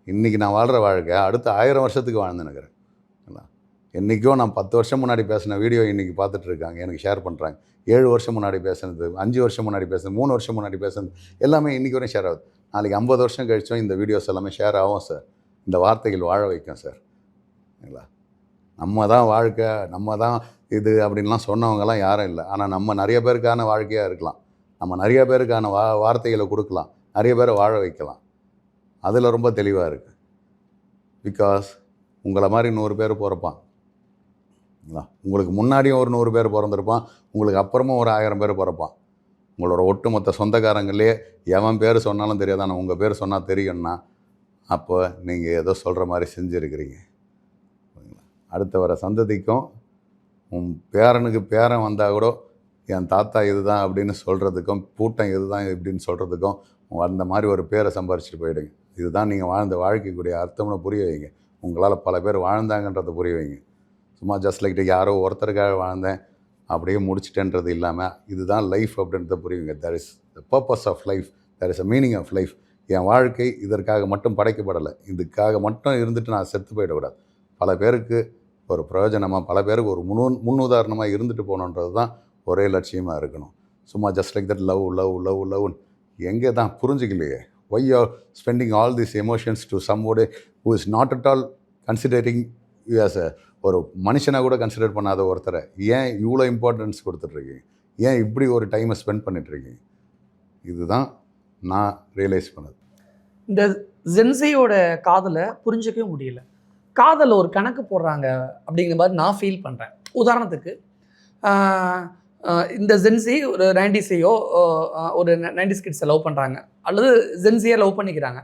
இன்றைக்கி நான் வாழ்கிற வாழ்க்கை அடுத்த 1000 வருஷத்துக்கு வாழ்ந்துன்னுக்கிறேன். என்றைக்கோ நான் 10 வருஷம் முன்னாடி பேசின வீடியோ இன்றைக்கி பார்த்துட்ருக்காங்க, எனக்கு ஷேர் பண்ணுறாங்க. 7 வருஷம் முன்னாடி பேசுனது, 5 வருஷம் முன்னாடி பேசுனது, 3 வருஷம் முன்னாடி பேசுனது எல்லாமே இன்றைக்கி வரையும் ஷேர் ஆகுது. நாளைக்கு 50 வருஷம் கழிச்சும் இந்த வீடியோஸ் எல்லாமே ஷேர் ஆகும் சார். இந்த வார்த்தைகள் வாழ வைக்கும் சார். இல்லைங்களா, நம்ம தான் வாழ்க்கை, நம்ம தான் இது அப்படின்லாம் சொன்னவங்கலாம் யாரும் இல்லை. ஆனால் நம்ம நிறைய பேருக்கான வாழ்க்கையாக இருக்கலாம், நம்ம நிறைய பேருக்கான வார்த்தைகளை கொடுக்கலாம், நிறைய பேரை வாழ வைக்கலாம். அதில் ரொம்ப தெளிவாக இருக்குது. பிகாஸ் உங்களை மாதிரி 100 பேர் பிறப்பான். உங்களுக்கு முன்னாடியும் ஒரு 100 பேர் பிறந்திருப்பான், உங்களுக்கு அப்புறமும் ஒரு 1000 பேர் பிறப்பான். உங்களோட ஒட்டுமொத்த சொந்தக்காரங்களே எவன் பேர் சொன்னாலும் தெரியாது, ஆனால் உங்கள் பேர் சொன்னால் தெரியும்னா அப்போ நீங்கள் ஏதோ சொல்கிற மாதிரி செஞ்சுருக்கிறீங்க. அடுத்த வர சந்ததிக்கும் உன் பேரனுக்கு பேரன் வந்தால் கூட என் தாத்தா இதுதான் அப்படின்னு சொல்கிறதுக்கும், பூட்டம் இதுதான் இப்படின்னு சொல்கிறதுக்கும் அந்த மாதிரி ஒரு பேரை சம்பாரிச்சிட்டு போயிடுங்க. இதுதான் நீங்கள் வாழ்ந்த வாழ்க்கைக்குரிய அர்த்தம்னு புரிய வைங்க. உங்களால் பல பேர் வாழ்ந்தாங்கன்றதை புரிய வைங்க. சும்மா ஜஸ்ட் லைக் யாரோ ஒருத்தருக்காக வாழ்ந்தேன் அப்படியே முடிச்சிட்டேன்றது இல்லாமல் இதுதான் லைஃப் அப்படின்றத புரியுங்க. There is the purpose of life, there is a meaning of life. என் வாழ்க்கை இதற்காக மட்டும் படைக்கப்படலை, இதுக்காக மட்டும் இருந்துட்டு நான் செத்து போயிடக்கூடாது. பல பேருக்கு ஒரு பிரயோஜனமாக, பல பேருக்கு ஒரு முன்னுதாரணமாக இருந்துட்டு போகணுன்றது தான் ஒரே லட்சியமாக இருக்கணும். சும்மா just like that love love love லவ்னு எங்கே தான் புரிஞ்சிக்கலையே. Why you are spending all these emotions to somebody who is not at all considering you as a ஒரு மனுஷனாக கூட கன்சிடர் பண்ணாத ஒருத்தரை ஏன் இவ்வளோ இம்பார்ட்டன்ஸ் கொடுத்துட்ருக்கீங்க? ஏன் இப்படி ஒரு டைமை ஸ்பெண்ட் பண்ணிட்டுருக்கீங்க? இதுதான் நான் ரியலைஸ் பண்ணது. இந்த ஜென்சியோட காதலை புரிஞ்சிக்கவே முடியல. காதலில் ஒரு கணக்கு போடுறாங்க அப்படிங்கிற மாதிரி நான் ஃபீல் பண்ணுறேன். உதாரணத்துக்கு இந்த ஜென்சி ஒரு 90s ஒரு 90s கிட்ஸை லவ் பண்ணுறாங்க, அல்லது ஜென்சியை லவ் பண்ணிக்கிறாங்க.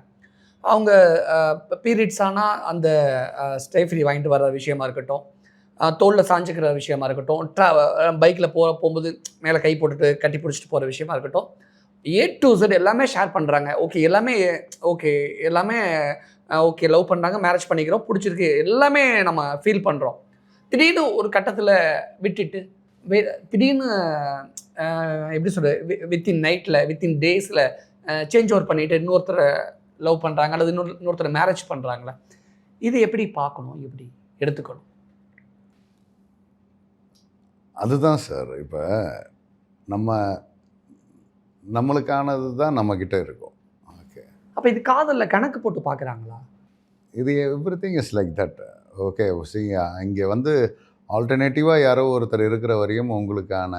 அவங்க பீரியட்ஸ் ஆனால் அந்த ஸ்டேஃப்ரி வாங்கிட்டு வர விஷயமா இருக்கட்டும், தோளில் சாஞ்சிக்கிற விஷயமா இருக்கட்டும், பைக்கில் போகும்போது மேலே கை போட்டுட்டு கட்டி பிடிச்சிட்டு போகிற விஷயமா இருக்கட்டும், A to Z எல்லாமே ஷேர் பண்ணுறாங்க. எல்லாமே ஓகே லவ் பண்ணுறாங்க, மேரேஜ் பண்ணிக்கிறோம், பிடிச்சிருக்கு, எல்லாமே நம்ம ஃபீல் பண்ணுறோம். திடீர்னு ஒரு கட்டத்தில் விட்டுட்டு திடீர்னு எப்படி சொல்கிறது, வித்தின் நைட்டில் வித்தின் டேஸில் சேஞ்ச் ஓவர் பண்ணிவிட்டு இன்னொருத்தரை லவ் பண்ணுறாங்க, அல்லது இன்னொருத்தரை மேரேஜ் பண்ணுறாங்களே, இது எப்படி பார்க்கணும், எப்படி எடுத்துக்கணும்? அதுதான் சார், இப்போ நம்மளுக்கானது தான் நம்மக்கிட்ட இருக்கும். ஓகே, அப்போ இது காதலில் கணக்கு போட்டு பார்க்குறாங்களா? இது everything is like that. Okay, இங்கே வந்து ஆல்டர்னேட்டிவாக யாரோ ஒருத்தர் இருக்கிற வரையும் உங்களுக்கான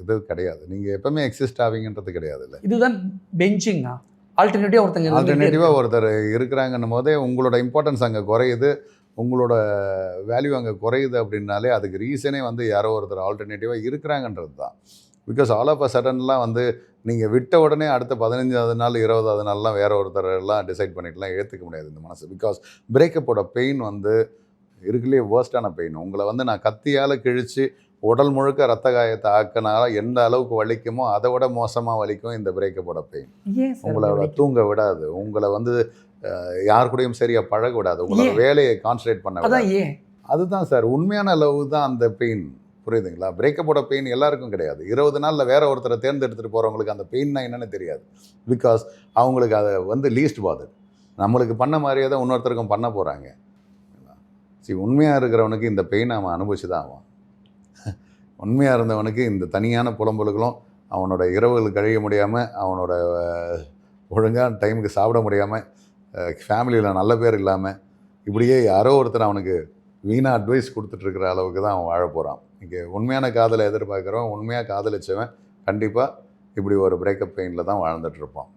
இது கிடையாது. நீங்கள் எப்பவுமே எக்ஸிஸ்ட் ஆவீங்கன்றது கிடையாது. இல்லை, இதுதான் பெஞ்சிங்கா? ஆல்டர்னேட்டிவாக ஒருத்தர் இருக்கிறாங்கன்னும் போதே உங்களோட இம்பார்ட்டன்ஸ் அங்கே குறையுது, உங்களோட வேல்யூ அங்கே குறையுது. அப்படின்னாலே அதுக்கு ரீசனே வந்து யாரோ ஒருத்தர் ஆல்டர்னேட்டிவாக இருக்கிறாங்கன்றது தான். பிகாஸ் ஆல் ஆஃப் அ சடன்லாம் வந்து நீங்கள் விட்ட உடனே அடுத்த 15வது நாள் 20வது நாள்லாம் வேற ஒருத்தரெல்லாம் டிசைட் பண்ணிட்டுலாம் ஏற்றுக்க முடியாது இந்த மனசு. பிகாஸ் பிரேக்கப்போட பெயின் வந்து இருக்குலேயே வேர்ஸ்டான பெயின். உங்களை வந்து நான் கத்தியால் கிழித்து உடல் முழுக்க ரத்த காயத்தை ஆக்கினால எந்த அளவுக்கு வலிக்குமோ அதை விட மோசமாக வலிக்கும் இந்த பிரேக்கப்போட பெயின். உங்களோட தூங்க விடாது, உங்களை வந்து யார் கூடயும் சரியாக பழக விடாது, உங்களோட வேலையை கான்சன்ட்ரேட் பண்ண விடாது. அதுதான் சார் உண்மையான லவ் தான் அந்த பெயின். புரியுதுங்களா? பிரேக்கப்போட பெயின் எல்லாருக்கும் கிடையாது. 20 நாளில் வேற ஒருத்தரை தேர்ந்தெடுத்துட்டு போகிறவங்களுக்கு அந்த பெயின்னா என்னன்னு தெரியாது. பிகாஸ் அவங்களுக்கு அதை வந்து லீஸ்ட் பாதர். நம்மளுக்கு பண்ண மாதிரியே தான் இன்னொருத்தருக்கும் பண்ண போகிறாங்க. உண்மையாக இருக்கிறவனுக்கு இந்த பெயின் அவன் அனுபவிச்சு தான் ஆவான். உண்மையாக இருந்தவனுக்கு இந்த தனியான புலம்பலுகளும், அவனோட இரவுகள் கழிய முடியாமல், அவனோட ஒழுங்கான டைமுக்கு சாப்பிட முடியாமல், ஃபேமிலியில் நல்ல பேர் இல்லாமல், இப்படியே யாரோ ஒருத்தர் அவனுக்கு வீணாக அட்வைஸ் கொடுத்துட்ருக்கிற அளவுக்கு தான் அவன் வாழ போகிறான். இங்கே உண்மையான காதலை எதிர்பார்க்குறவன், உண்மையாக காதலிச்சவன் கண்டிப்பாக இப்படி ஒரு பிரேக்கப் பெயினில் தான் வாழ்ந்துட்டுருப்பான்.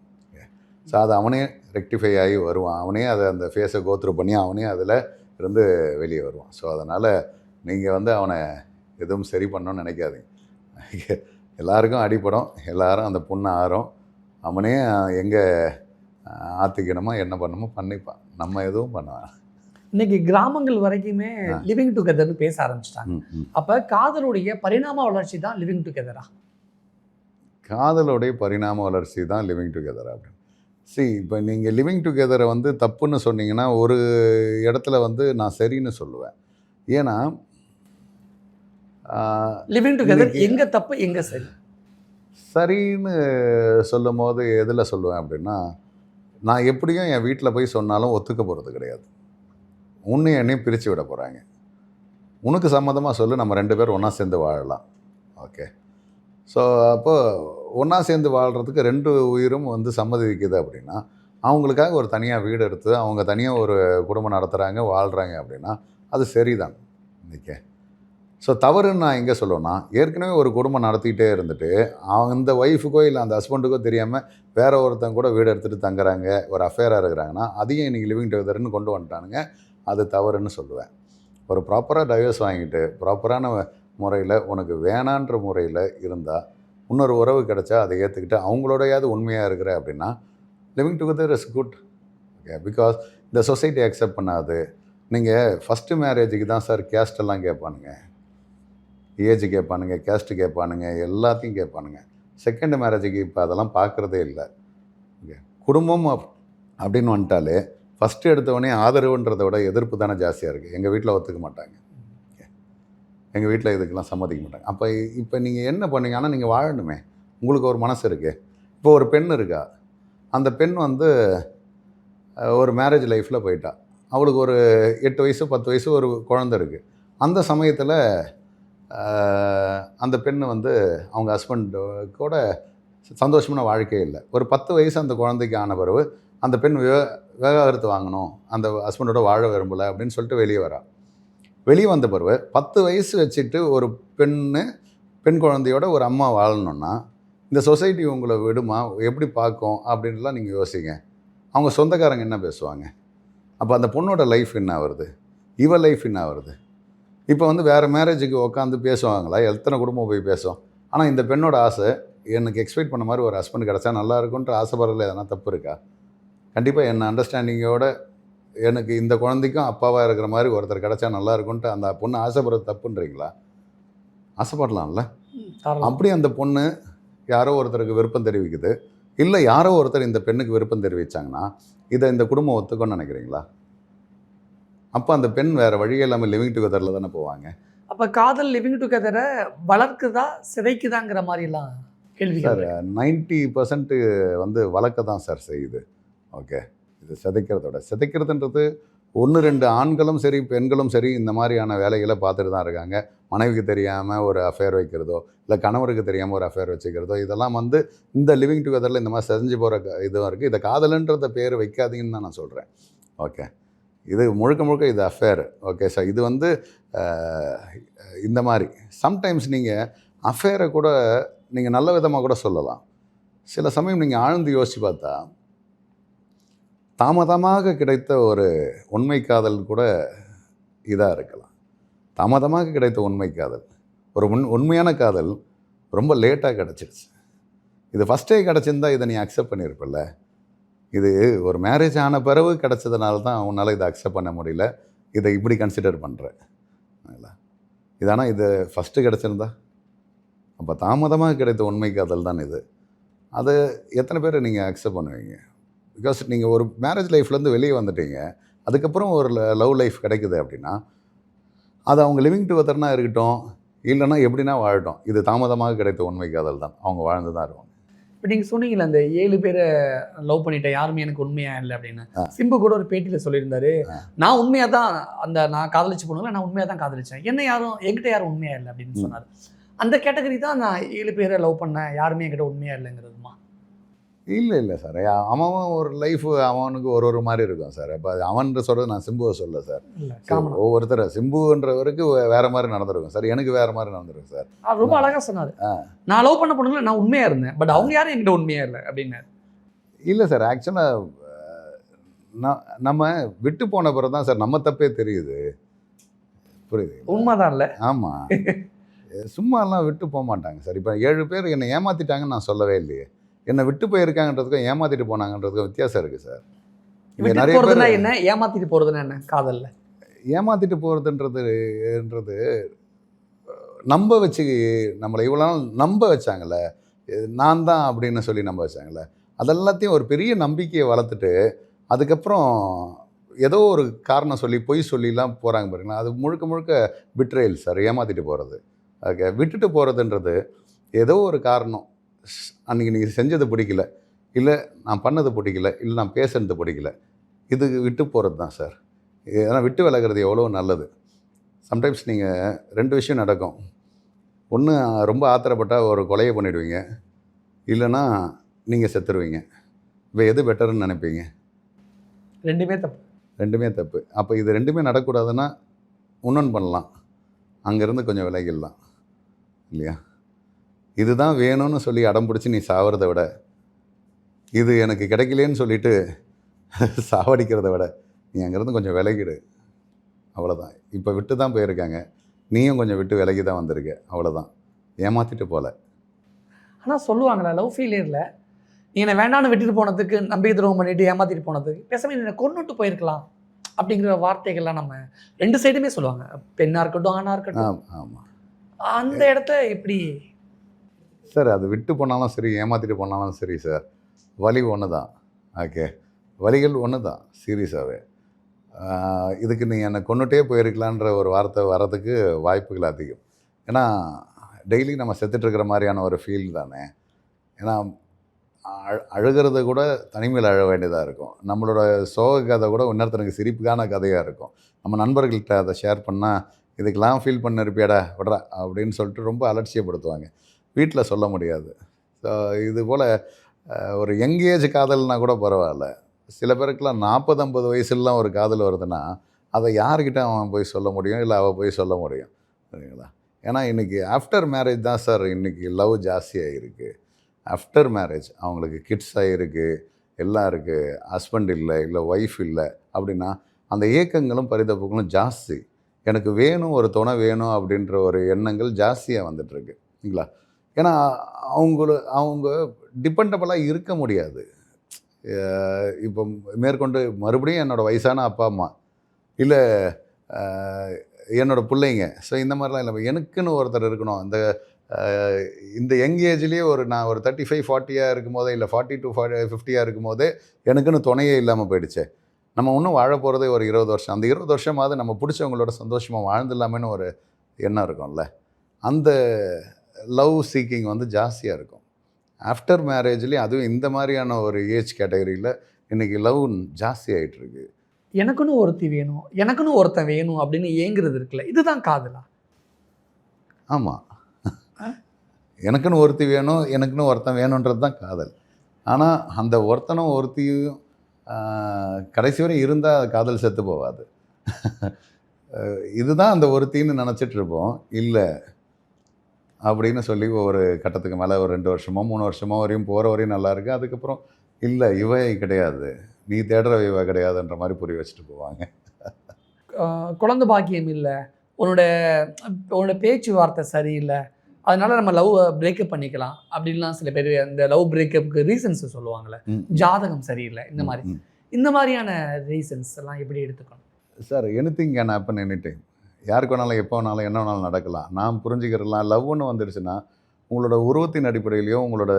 ஸோ அது அவனே ரெக்டிஃபை ஆகி வருவான். அவனே அதை அந்த ஃபேஸை கோத்ரூ பண்ணி அவனே அதில் இருந்து வெளியே வருவான். ஸோ அதனால் நீங்கள் வந்து அவனை எதுவும் சரி பண்ணணும்னு நினைக்காதீங்க. எல்லாருக்கும் அடிப்படும், எல்லாரும் அந்த புண்ணை ஆறும். அவனே எங்கே ஆற்றிக்கணுமோ என்ன பண்ணணுமோ பண்ணிப்பான். நம்ம எதுவும் பண்ணுவான். இன்னைக்கு கிராமங்கள் வரைக்குமே லிவிங் டுகெதர்னு பேச ஆரம்பிச்சிட்டாங்க. அப்போ காதலுடைய பரிணாம வளர்ச்சி தான் லிவிங் டுகெதரா? காதலுடைய பரிணாம வளர்ச்சி தான் லிவிங் டுகெதரா அப்படின்னு. இப்போ நீங்கள் லிவிங் டுகெதரை வந்து தப்புன்னு சொன்னீங்கன்னா ஒரு இடத்துல வந்து நான் சரின்னு சொல்லுவேன். ஏன்னா லிவிங் டுகெதர் எங்கே தப்பு எங்கே சரி? சரின்னு சொல்லும் போது எதில் சொல்லுவேன் அப்படின்னா, நான் எப்படியும் என் வீட்டில் போய் சொன்னாலும் ஒத்துக்க போகிறது கிடையாது. உன்னையும் என்னையும் பிரித்து விட போகிறாங்க. உனக்கு சம்மந்தமாக சொல்லு, நம்ம 2 பேர் ஒன்றா சேர்ந்து வாழலாம். ஓகே. ஸோ அப்போது ஒன்றா சேர்ந்து வாழ்கிறதுக்கு 2 உயிரும் வந்து சம்மதிக்குது அப்படின்னா, அவங்களுக்காக ஒரு தனியாக வீடு எடுத்து அவங்க தனியாக ஒரு குடும்பம் நடத்துகிறாங்க, வாழ்கிறாங்க அப்படின்னா அது சரிதான். இன்றைக்கி ஸோ தவறுன்னு நான் எங்கே சொல்லுவேன்னா, ஏற்கனவே ஒரு குடும்பம் நடத்திக்கிட்டே இருந்துட்டு அந்த ஒய்ஃபுக்கோ இல்லை அந்த ஹஸ்பண்டுக்கோ தெரியாமல் வேற ஒருத்தங்க கூட வீடு எடுத்துகிட்டு தங்குறாங்க, ஒரு அஃபேராக இருக்கிறாங்கன்னா, அதையும் இன்றைக்கி லிவிங் டுகெதர்னு கொண்டு வந்துட்டானுங்க. அது தவறுன்னு சொல்லுவேன். ஒரு ப்ராப்பராக டைவர்ஸ் வாங்கிட்டு ப்ராப்பரான முறையில் உனக்கு வேணான்ற முறையில் இருந்தால், இன்னொரு உறவு கிடச்சா அதை ஏற்றுக்கிட்டு அவங்களோடையாவது உண்மையாக இருக்கிற அப்படின்னா living together is good. Okay. Because இந்த சொசைட்டி அக்செப்ட் பண்ணாது. நீங்கள் ஃபஸ்ட்டு மேரேஜுக்கு தான் சார் கேஸ்டெல்லாம் கேட்பானுங்க, ஏஜ் கேட்பானுங்க, கேஸ்ட்டு கேட்பானுங்க, எல்லாத்தையும் கேட்பானுங்க. செகண்ட் மேரேஜுக்கு இப்போ அதெல்லாம் பார்க்குறதே இல்லை. ஓகே. குடும்பம் அப்படின்னு வந்துட்டாலே ஃபஸ்ட்டு எடுத்தவொடனே ஆதரவுன்றதை விட எதிர்ப்பு தானே ஜாஸ்தியாக இருக்குது. எங்கள் வீட்டில் ஒத்துக்க மாட்டாங்க, எங்கள் வீட்டில் இதுக்கெல்லாம் சம்மதிக்க மாட்டாங்க. அப்போ இப்போ நீங்கள் என்ன பண்ணீங்க? ஆனால் நீங்கள் வாழணுமே, உங்களுக்கு ஒரு மனசு இருக்குது. இப்போ ஒரு பெண் இருக்கா, அந்த பெண் வந்து ஒரு மேரேஜ் லைஃப்பில் போயிட்டா, அவளுக்கு ஒரு 8 வயசு 10 வயசு ஒரு குழந்தை இருக்குது. அந்த சமயத்தில் அந்த பெண் வந்து அவங்க ஹஸ்பண்ட் கூட சந்தோஷமான வாழ்க்கையே இல்லை. ஒரு 10 வயசு அந்த குழந்தைக்கு ஆன பிறகு அந்த பெண் விவாகரத்து வாங்கணும், அந்த ஹஸ்பண்டோட வாழ விரும்பலை அப்படின்னு சொல்லிட்டு வெளியே வரா. வெளியே வந்த பிறகு 10 வயசு வச்சுட்டு ஒரு பெண் குழந்தையோட ஒரு அம்மா வாழணுன்னா இந்த சொசைட்டி உங்களை விடுமா, எப்படி பார்க்கும் அப்படின்லாம் நீங்கள் யோசிங்க. அவங்க சொந்தக்காரங்க என்ன பேசுவாங்க? அப்போ அந்த பொண்ணோட லைஃப் என்ன வருது, இவ லைஃப் என்ன வருது? இப்போ வந்து வேறு மேரேஜுக்கு உட்காந்து பேசுவாங்களா? எத்தனை குடும்பம் போய் பேசும். ஆனால் இந்த பெண்ணோட ஆசை, எனக்கு எக்ஸ்பெக்ட் பண்ண மாதிரி ஒரு ஹஸ்பண்ட் கிடச்சா நல்லா இருக்குன்ற ஆசைப்படுறதுல எதனா தப்பு இருக்கா? கண்டிப்பாக என்ன அண்டர்ஸ்டாண்டிங்கோட எனக்கு இந்த குழந்தைக்கும் அப்பாவாக இருக்கிற மாதிரி ஒருத்தர் கிடச்சா நல்லா இருக்குன்ட்டு அந்த பொண்ணு ஆசைப்படுறது தப்புன்றீங்களா? ஆசைப்படலாம்ல. அப்படி அந்த பொண்ணு யாரோ ஒருத்தருக்கு விருப்பம் தெரிவிக்குது, இல்லை யாரோ ஒருத்தர் இந்த பெண்ணுக்கு விருப்பம் தெரிவித்தாங்கன்னா இதை இந்த குடும்பம் ஒத்துக்கணும்னு நினைக்கிறீங்களா? அப்போ அந்த பெண் வேறு வழியே இல்லாமல் லிவிங் டுகெதரில் தானே போவாங்க. அப்போ காதல் லிவிங் டுகெதரை வளர்க்குதா சிதைக்குதாங்கிற மாதிரிலாம் கேள்வி சார். 90% வந்து வளர்க்க தான் சார் செய்யுது. ஓகே. இது சிதைக்கிறதுன்றது 1-2 ஆண்களும் சரி பெண்களும் சரி இந்த மாதிரியான வேலைகளை பார்த்துட்டு தான் இருக்காங்க. மனைவிக்கு தெரியாமல் ஒரு அஃபேர் வைக்கிறதோ, இல்லை கணவருக்கு தெரியாமல் ஒரு அஃபேர் வச்சுக்கிறதோ, இதெல்லாம் வந்து இந்த லிவிங் டுகெதரில் இந்த மாதிரி செஞ்சு போகிற இதுவும் இருக்குது. இதை காதலன்றத பேர் வைக்காதீங்கன்னு தான் நான் சொல்கிறேன். ஓகே. இது முழுக்க இது அஃபேர். Okay sir. இது வந்து இந்த மாதிரி சம்டைம்ஸ் நீங்கள் அஃபேரை கூட நீங்கள் நல்ல விதமாக கூட சொல்லலாம். சில சமயம் நீங்கள் ஆழ்ந்து யோசித்து பார்த்தா தாமதமாக கிடைத்த ஒரு உண்மை காதல் கூட இதாக இருக்கலாம். தாமதமாக கிடைத்த உண்மை காதல், ஒரு உண்மையான காதல் ரொம்ப லேட்டாக கிடச்சிருச்சு. இது ஃபஸ்ட்டே கிடச்சிருந்தா இதை நீ அக்செப்ட் பண்ணியிருப்பில்ல. இது ஒரு மேரேஜ் ஆன பிறகு கிடச்சதுனால தான் உன்னால் இதை அக்செப்ட் பண்ண முடியல, இதை இப்படி கன்சிடர் பண்ணுறேன். இதானால் இது ஃபஸ்ட்டு கிடச்சிருந்தா, அப்போ தாமதமாக கிடைத்த உண்மை காதல் தான் இது. அது எத்தனை பேர் நீங்கள் அக்செப்ட் பண்ணுவீங்க? பிகாஸ் நீங்கள் ஒரு மேரேஜ் லைஃப்லேருந்து வெளியே வந்துட்டீங்க, அதுக்கப்புறம் ஒரு லவ் லைஃப் கிடைக்குது அப்படின்னா அது அவங்க லிவிங் டுகெதர்னா இருக்கட்டும், இல்லைன்னா எப்படின்னா வாழட்டும், இது தாமதமாக கிடைத்த உண்மை காதல் தான், அவங்க வாழ்ந்து தான் இருவாங்க. இப்போ நீங்கள் சொன்னீங்களே அந்த 7 பேரை லவ் பண்ணிட்டேன் யாருமே எனக்கு உண்மையா இல்லை அப்படின்னு. சிம்பு கூட ஒரு பேட்டியில் சொல்லியிருந்தாரு, நான் உண்மையாக தான் நான் காதலிச்சு போனதில்ல, நான் உண்மையாக தான் காதலிச்சேன், என்கிட்ட யாரும் உண்மையா இல்லை அப்படின்னு சொன்னார். அந்த கேட்டகரி தான் நான் 7 பேரை லவ் பண்ணேன், யாருமே என்கிட்ட உண்மையா இல்லைங்கிறதுமா? இல்லை சார். அவன் ஒரு லைஃப் அவனுக்கு ஒரு மாதிரி இருக்கும் சார். இப்போ அவன் சொல்கிறது நான் சிம்புவை சொல்ல சார். ஒவ்வொருத்தர் சிம்புன்றவருக்கு வேற மாதிரி நடந்திருக்கும் சார், எனக்கு வேற மாதிரி நடந்திருக்கும் சார். ரொம்ப அழகாக சொன்னார். நான் லவ் பண்ண பொண்ணுங்கள நான் உண்மையாக இருந்தேன், பட் அவங்க யாரும் என்கிட்ட உண்மையாக இல்லை அப்படின்னாரு. இல்லை சார், ஆக்சுவலாக நம்ம விட்டு போன பிறகு தான் சார் நம்ம தப்பே தெரியுது. புரியுது? உண்மைதான் இல்லை. ஆமாம், சும்மாலாம் விட்டு போக மாட்டாங்க சார். இப்போ 7 பேர் என்னை ஏமாற்றிட்டாங்கன்னு நான் சொல்லவே இல்லையே. என்னை விட்டு போயிருக்காங்கன்றதுக்கும் ஏமாற்றிட்டு போனாங்கன்றதுக்கும் வித்தியாசம் இருக்குது சார். இங்கே நிறைய பேர் என்ன ஏமாற்றிட்டு போகிறதுன்னா என்ன காதலில் ஏமாற்றிட்டு போகிறதுன்றது நம்ப வச்சு நம்மளை இவ்வளோ நாள் நம்ப வச்சாங்கள்ல, நான் தான் அப்படின்னு சொல்லி நம்ப வச்சாங்கள்ல, அதெல்லாத்தையும் ஒரு பெரிய நம்பிக்கையை வளர்த்துட்டு அதுக்கப்புறம் ஏதோ ஒரு காரணம் சொல்லி பொய் சொல்லிலாம் போகிறாங்க பாருங்களா, அது முழுக்க முழுக்க பிட்ரேல் சார், ஏமாற்றிட்டு போகிறது. ஓகே, விட்டுட்டு போகிறதுன்றது ஏதோ ஒரு காரணம், அன்றைக்கி நீங்கள் செஞ்சது பிடிக்கல, இல்லை நான் பண்ணது பிடிக்கல, இல்லை நான் பேசுறது பிடிக்கல, இது விட்டு போகிறது தான் சார். ஏன்னா விட்டு விலகிறது எவ்வளோ நல்லது. சம்டைம்ஸ் நீங்கள் 2 விஷயம் நடக்கும். ஒன்று, ரொம்ப ஆத்திரப்பட்டால் ஒரு கொலையை பண்ணிவிடுவீங்க, இல்லைன்னா நீங்கள் செத்துருவீங்க. இப்போ எது பெட்டர்னு நினைப்பீங்க? ரெண்டுமே தப்பு. அப்போ இது 2மே நடக்கூடாதுன்னா இன்னொன்று பண்ணலாம், அங்கேருந்து கொஞ்சம் விலகிடலாம் இல்லையா? இதுதான் வேணும்னு சொல்லி அடம் பிடிச்சி நீ சாவறதை விட, இது எனக்கு கிடைக்கலேன்னு சொல்லிட்டு சாவடிக்கிறத விட நீ அங்கேருந்து கொஞ்சம் விலகிடு, அவ்வளோதான். இப்போ விட்டு தான் போயிருக்காங்க, நீயும் கொஞ்சம் விட்டு விலகி தான் வந்திருக்க, அவ்வளோதான். ஏமாற்றிட்டு போகல. ஆனால் சொல்லுவாங்களா லவ் ஃபெயிலியரில் நீ என்னை வேண்டான்னு விட்டுட்டு போனதுக்கு, நம்பிக்கை துரோகம் பண்ணிட்டு ஏமாற்றிட்டு போனதுக்கு பேசாமல் என்னை கொன்னுட்டு போயிருக்கலாம் அப்படிங்கிற வார்த்தைகள்லாம் நம்ம 2 சைடுமே சொல்லுவாங்க, பெண்ணாக இருக்கட்டும் ஆணாக இருக்கட்டும். ஆமாம், அந்த இடத்த எப்படி சார்? அது விட்டு போனாலும் சரி, ஏமாற்றிட்டு போனாலும் சரி சார், வலி ஒன்று தான். ஓகே, வலிகள் ஒன்று தான் சீரியஸாகவே. இதுக்கு நீ என்னை கொண்டுட்டே போயிருக்கலான்ற ஒரு வார்த்தை வர்றதுக்கு வாய்ப்புகள் அதிகம். ஏன்னா டெய்லி நம்ம செத்துட்ருக்கிற மாதிரியான ஒரு ஃபீல் தானே. ஏன்னா அழுகிறது கூட தனிமையில் அழ வேண்டியதாக இருக்கும். நம்மளோட சோக கதை கூட இன்னொருத்தனுக்கு சிரிப்புக்கான கதையாக இருக்கும். நம்ம நண்பர்கள்கிட்ட அதை ஷேர் பண்ணால், இதுக்கெல்லாம் ஃபீல் பண்ணிருப்பியாடா விட்றா அப்படின்னு சொல்லிட்டு ரொம்ப அலட்சியப்படுத்துவாங்க. வீட்டில் சொல்ல முடியாது. ஸோ இது போல் ஒரு யங் ஏஜ் காதல்னா கூட பரவாயில்ல. சில பேருக்குலாம் 40-50 வயசுலாம் ஒரு காதல் வருதுன்னா அதை யார்கிட்ட அவன் போய் சொல்ல முடியும், இல்லை அவள் போய் சொல்ல முடியும், சரிங்களா? ஏன்னா இன்றைக்கி ஆஃப்டர் மேரேஜ் தான் சார் இன்றைக்கி லவ் ஜாஸ்தியாக இருக்குது. ஆஃப்டர் மேரேஜ் அவங்களுக்கு கிட்ஸ் ஆகிருக்கு, எல்லாம் இருக்குது, ஹஸ்பண்ட் இல்லை, ஒய்ஃப் இல்லை அப்படின்னா அந்த ஏக்கங்களும் பரிதப்புகளும் ஜாஸ்தி. எனக்கு வேணும், ஒரு துணை வேணும் அப்படின்ற ஒரு எண்ணங்கள் ஜாஸ்தியாக வந்துட்டுருக்கு இல்லைங்களா? ஏன்னா அவங்க டிபெண்டபிளாக இருக்க முடியாது. இப்போ மேற்கொண்டு மறுபடியும் என்னோடய வயசான அப்பா அம்மா, இல்லை என்னோடய பிள்ளைங்க, ஸோ இந்த மாதிரிலாம் இல்லை. எனக்குன்னு ஒருத்தர் இருக்கணும். இந்த யங் ஏஜ்லேயே நான் ஒரு 35-40 இருக்கும் போதே, இல்லை 40 to 50 இருக்கும் போதே எனக்குன்னு துணையே இல்லாமல் போயிடுச்சு. நம்ம இன்னும் வாழ போகிறதே ஒரு 20 வருஷம். அந்த 20 வருஷமாவது நம்ம பிடிச்சவங்களோட சந்தோஷமாக வாழ்ந்துடலாமேன்னு ஒரு எண்ணம் இருக்கும்ல. அந்த லவ் சீக்கிங் ஜாஸ்தியாக இருக்கும் ஆஃப்டர் மேரேஜ்லேயும். அதுவும் இந்த மாதிரியான ஒரு ஏஜ் கேட்டகரியில் இன்றைக்கி லவ் ஜாஸ்தி ஆகிட்டுருக்கு. எனக்குன்னு ஒருத்தி வேணும், எனக்குன்னு ஒருத்தன் வேணும் அப்படின்னு ஏங்குறது இருக்குல்ல, இதுதான் காதலா? ஆமாம், எனக்குன்னு ஒருத்தி வேணும், எனக்குன்னு ஒருத்தன் வேணுன்றது தான் காதல். ஆனால் அந்த ஒருத்தனும் ஒருத்தியும் கடைசி வரை இருந்தால் காதல் செத்து போகாது. இதுதான் அந்த ஒருத்தின்னு நினச்சிட்ருப்போம். இல்லை அப்படின்னு சொல்லி ஒரு கட்டத்துக்கு மேலே ஒரு 2 வருஷமோ 3 வருஷமோ வரையும் போகிற வரையும் நல்லாயிருக்கு. அதுக்கப்புறம் இல்லை இவை கிடையாது, நீ தேடுற இவை கிடையாதுன்ற மாதிரி புரிய வச்சுட்டு போவாங்க. குழந்தை பாக்கியம் இல்லை, உன்னோட பேச்சுவார்த்தை சரியில்லை, அதனால நம்ம லவ் பிரேக்கப் பண்ணிக்கலாம் அப்படின்லாம் சில பேர் அந்த லவ் பிரேக்கப்புக்கு ரீசன்ஸ் சொல்லுவாங்கள்ல, ஜாதகம் சரியில்லை, இந்த மாதிரியான ரீசன்ஸ் எல்லாம் எப்படி எடுத்துக்கணும் sir? Anything can happen any time. யாருக்கு வேணாலும் எப்போ வேணாலும் என்ன வேணாலும் நடக்கலாம். நாம் புரிஞ்சுக்கிறலாம். லவ்னு வந்துடுச்சுன்னா உங்களோட உருவத்தின் அடிப்படையிலையோ, உங்களோட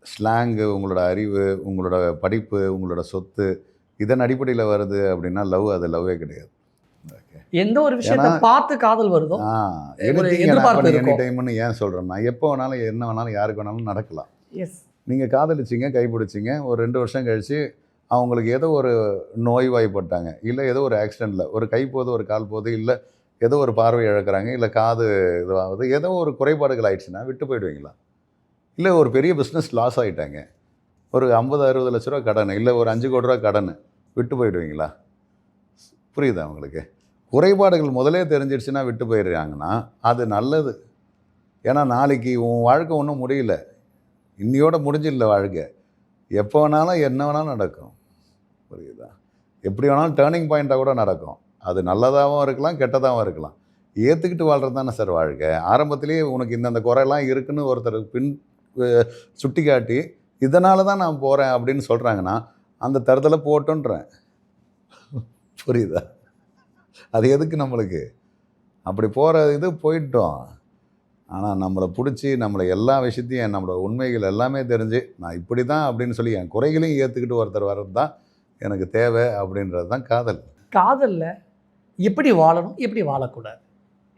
ஸ்லாங்கு, உங்களோட அறிவு, உங்களோட படிப்பு, உங்களோட சொத்து, இதன் அடிப்படையில் வருது அப்படின்னா லவ் அது லவ்வே கிடையாது. ஓகே. எந்த ஒரு விஷயத்தை பார்த்து காதல் வருதோ எதிர்பார்ப்பு எனி இருக்கும். டைம்னு ஏன் சொல்கிறேன்னா, எப்போ வேணாலும் என்ன வேணாலும் யாருக்கு வேணாலும் நடக்கலாம். எஸ். நீங்கள் காதலிச்சிங்க, கைப்பிடிச்சிங்க, ஒரு 2 வருஷம் கழித்து அவங்களுக்கு ஏதோ ஒரு நோய்வாய்ப்பட்டாங்க, இல்லை ஏதோ ஒரு ஆக்சிடெண்ட்டில் ஒரு கை போகுது, ஒரு கால் போகுது, இல்லை ஏதோ ஒரு பார்வை இழக்கிறாங்க, இல்லை காது இதுவாகுது, ஏதோ ஒரு குறைபாடுகள் ஆயிடுச்சுன்னா விட்டு போயிடுவீங்களா? இல்லை ஒரு பெரிய பிஸ்னஸ் லாஸ் ஆகிட்டாங்க, ஒரு 50-60 லட்ச ரூபா கடன், இல்லை ஒரு 5 கோடி ரூபா கடன், விட்டு போயிடுவீங்களா? புரியுதா உங்களுக்கு? குறைபாடுகள் முதலே தெரிஞ்சிடுச்சுன்னா விட்டு போயிடுறாங்கன்னா அது நல்லது. ஏன்னா நாளைக்கு உன் வாழ்க்கை ஒன்றும் முடியல, இன்னையோட முடிஞ்சிடல வாழ்க்கை, எப்போ வேணாலும் என்ன வேணாலும் நடக்கும். புரியுதா? எப்படி வேணாலும் டேர்னிங் பாயிண்ட்டாக கூட நடக்கும். அது நல்லதாகவும் இருக்கலாம், கெட்டதாகவும் இருக்கலாம். ஏற்றுக்கிட்டு வாழ்கிறது தானே சார் வாழ்க்கை. ஆரம்பத்திலேயே உனக்கு இந்தந்த குறையெல்லாம் இருக்குன்னு ஒருத்தர் சுட்டி காட்டி இதனால தான் நான் போகிறேன் அப்படின்னு சொல்கிறாங்கன்னா அந்த தரத்தில் போட்டோன்றேன். புரியுதா? அது எதுக்கு நம்மளுக்கு? அப்படி போகிற இது போயிட்டோம். ஆனால் நம்மளை பிடிச்சி நம்மளை எல்லா விஷயத்தையும் நம்மளோட உண்மைகள் எல்லாமே தெரிஞ்சு நான் இப்படி தான் அப்படின்னு சொல்லி என் குறைகளையும் ஏற்றுக்கிட்டு ஒருத்தர் வர்றது தான் எனக்கு தேவை. அப்படின்றது தான் காதல். காதலில் எப்படி வாழணும், எப்படி வாழக்கூடாது,